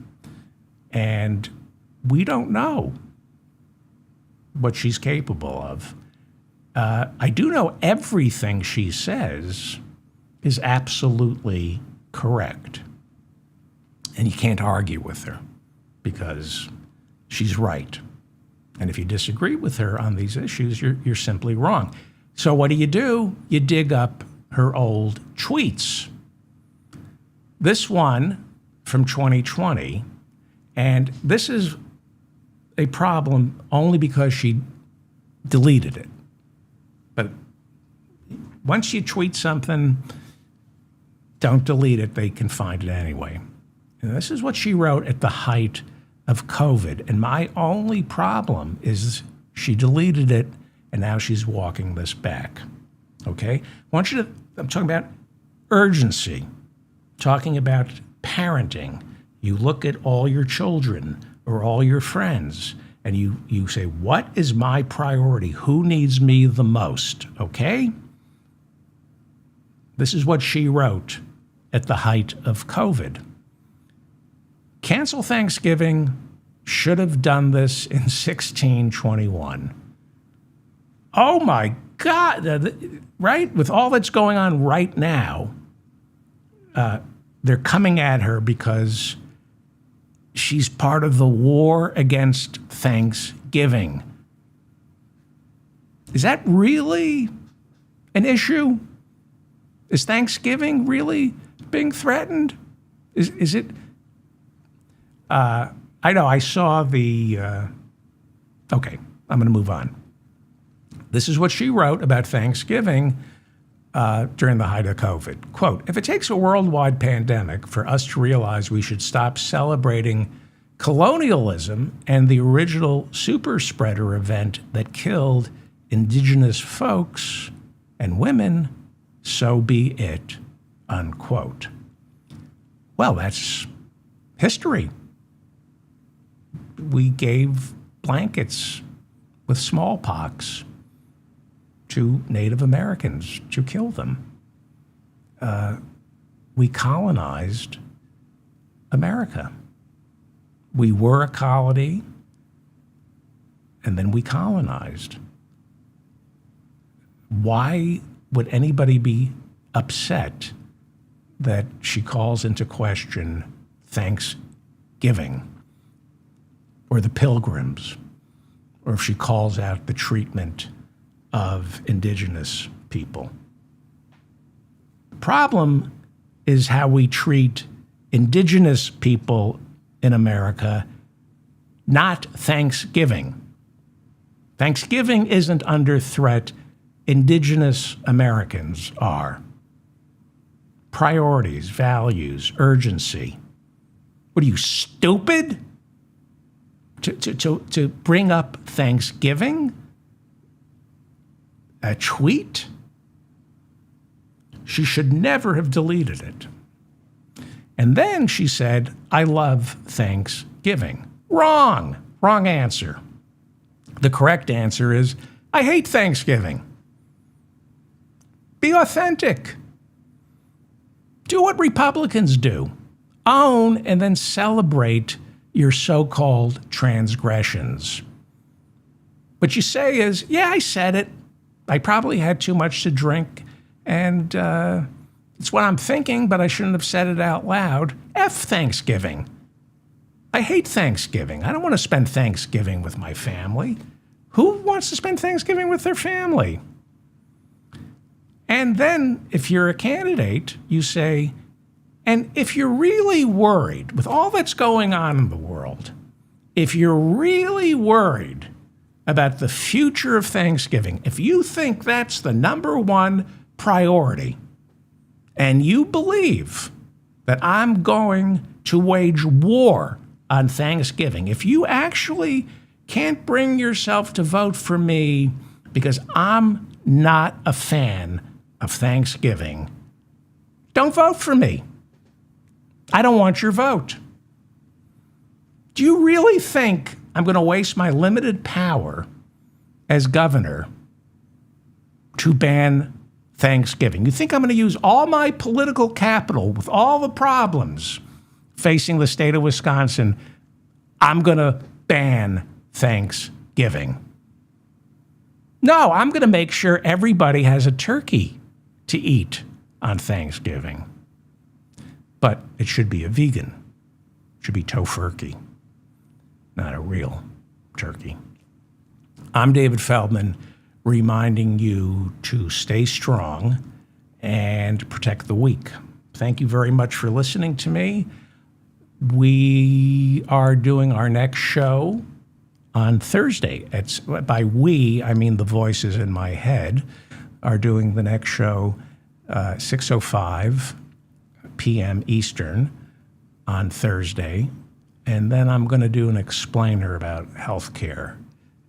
And we don't know what she's capable of. I do know everything she says is absolutely correct. And you can't argue with her because she's right. And if you disagree with her on these issues, you're simply wrong. So what do? You dig up her old tweets. This one from 2020, and this is a problem only because she deleted it. But once you tweet something, don't delete it. They can find it anyway. And this is what she wrote at the height of COVID. And my only problem is she deleted it, and now she's walking this back. Okay? I'm talking about urgency, talking about parenting. You look at all your children or all your friends, and you say, what is my priority? Who needs me the most? Okay? This is what she wrote at the height of COVID. Cancel Thanksgiving, should have done this in 1621. Oh my God, right? With all that's going on right now, they're coming at her because she's part of the war against Thanksgiving. Is that really an issue? Is Thanksgiving really being threatened? Is it? I know, I saw the, okay, I'm going to move on. This is what she wrote about Thanksgiving during the height of COVID. Quote, if it takes a worldwide pandemic for us to realize we should stop celebrating colonialism and the original super spreader event that killed indigenous folks and women, so be it, unquote. Well, that's history. We gave blankets with smallpox to Native Americans to kill them. We colonized America. We were a colony, and then we colonized. Why would anybody be upset that she calls into question Thanksgiving or the Pilgrims, or if she calls out the treatment of indigenous people? The problem is how we treat indigenous people in America, not Thanksgiving. Thanksgiving isn't under threat. Indigenous Americans are. Priorities, values, urgency. What are you, stupid? To bring up Thanksgiving? A tweet? She should never have deleted it. And then she said, I love Thanksgiving. Wrong. Wrong answer. The correct answer is, I hate Thanksgiving. Be authentic. Do what Republicans do. Own and then celebrate your so-called transgressions. What you say is, yeah, I said it. I probably had too much to drink, and it's what I'm thinking, but I shouldn't have said it out loud. F Thanksgiving. I hate Thanksgiving. I don't want to spend Thanksgiving with my family. Who wants to spend Thanksgiving with their family? And then if you're a candidate, you say, and if you're really worried with all that's going on in the world, if you're really worried about the future of Thanksgiving, if you think that's the number one priority, and you believe that I'm going to wage war on Thanksgiving, if you actually can't bring yourself to vote for me because I'm not a fan of Thanksgiving, don't vote for me. I don't want your vote. Do you really think I'm going to waste my limited power as governor to ban Thanksgiving? You think I'm going to use all my political capital with all the problems facing the state of Wisconsin? I'm going to ban Thanksgiving. No, I'm going to make sure everybody has a turkey to eat on Thanksgiving. But it should be a vegan. It should be tofurkey, not a real turkey. I'm David Feldman, reminding you to stay strong and protect the weak. Thank you very much for listening to me. We are doing our next show on Thursday. By we, I mean the voices in my head are doing the next show 6:05 p.m. Eastern on Thursday. And then I'm going to do an explainer about healthcare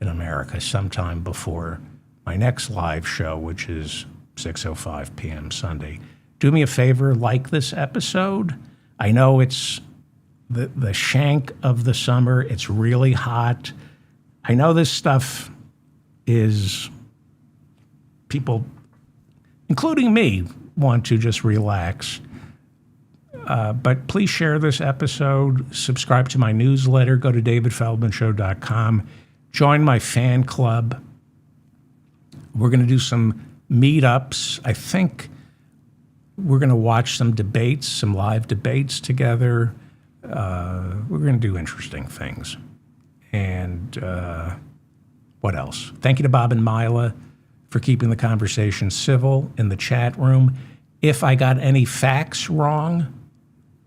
in America sometime before my next live show, which is 6:05 p.m. Sunday. Do me a favor, like this episode. I know it's the shank of the summer. It's really hot. I know this stuff is people, including me, want to just relax. But please share this episode. Subscribe to my newsletter. Go to davidfeldmanshow.com. Join my fan club. We're going to do some meetups. I think we're going to watch some debates, some live debates together. We're going to do interesting things. And what else? Thank you to Bob and Mila for keeping the conversation civil in the chat room. If I got any facts wrong,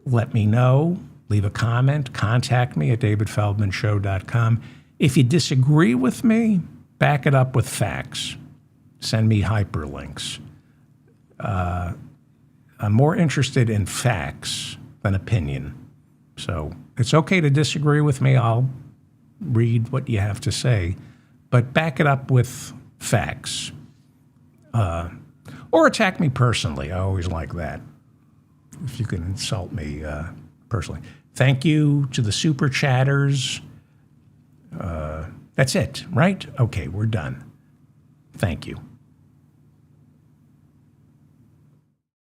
let me know. Leave a comment. Contact me at davidfeldmanshow.com. If you disagree with me, back it up with facts. Send me hyperlinks. I'm more interested in facts than opinion. So it's okay to disagree with me. I'll read what you have to say, but back it up with facts. Or attack me personally. I always like that. If you can insult me personally. Thank you to the super chatters. That's it, right? Okay, we're done. Thank you.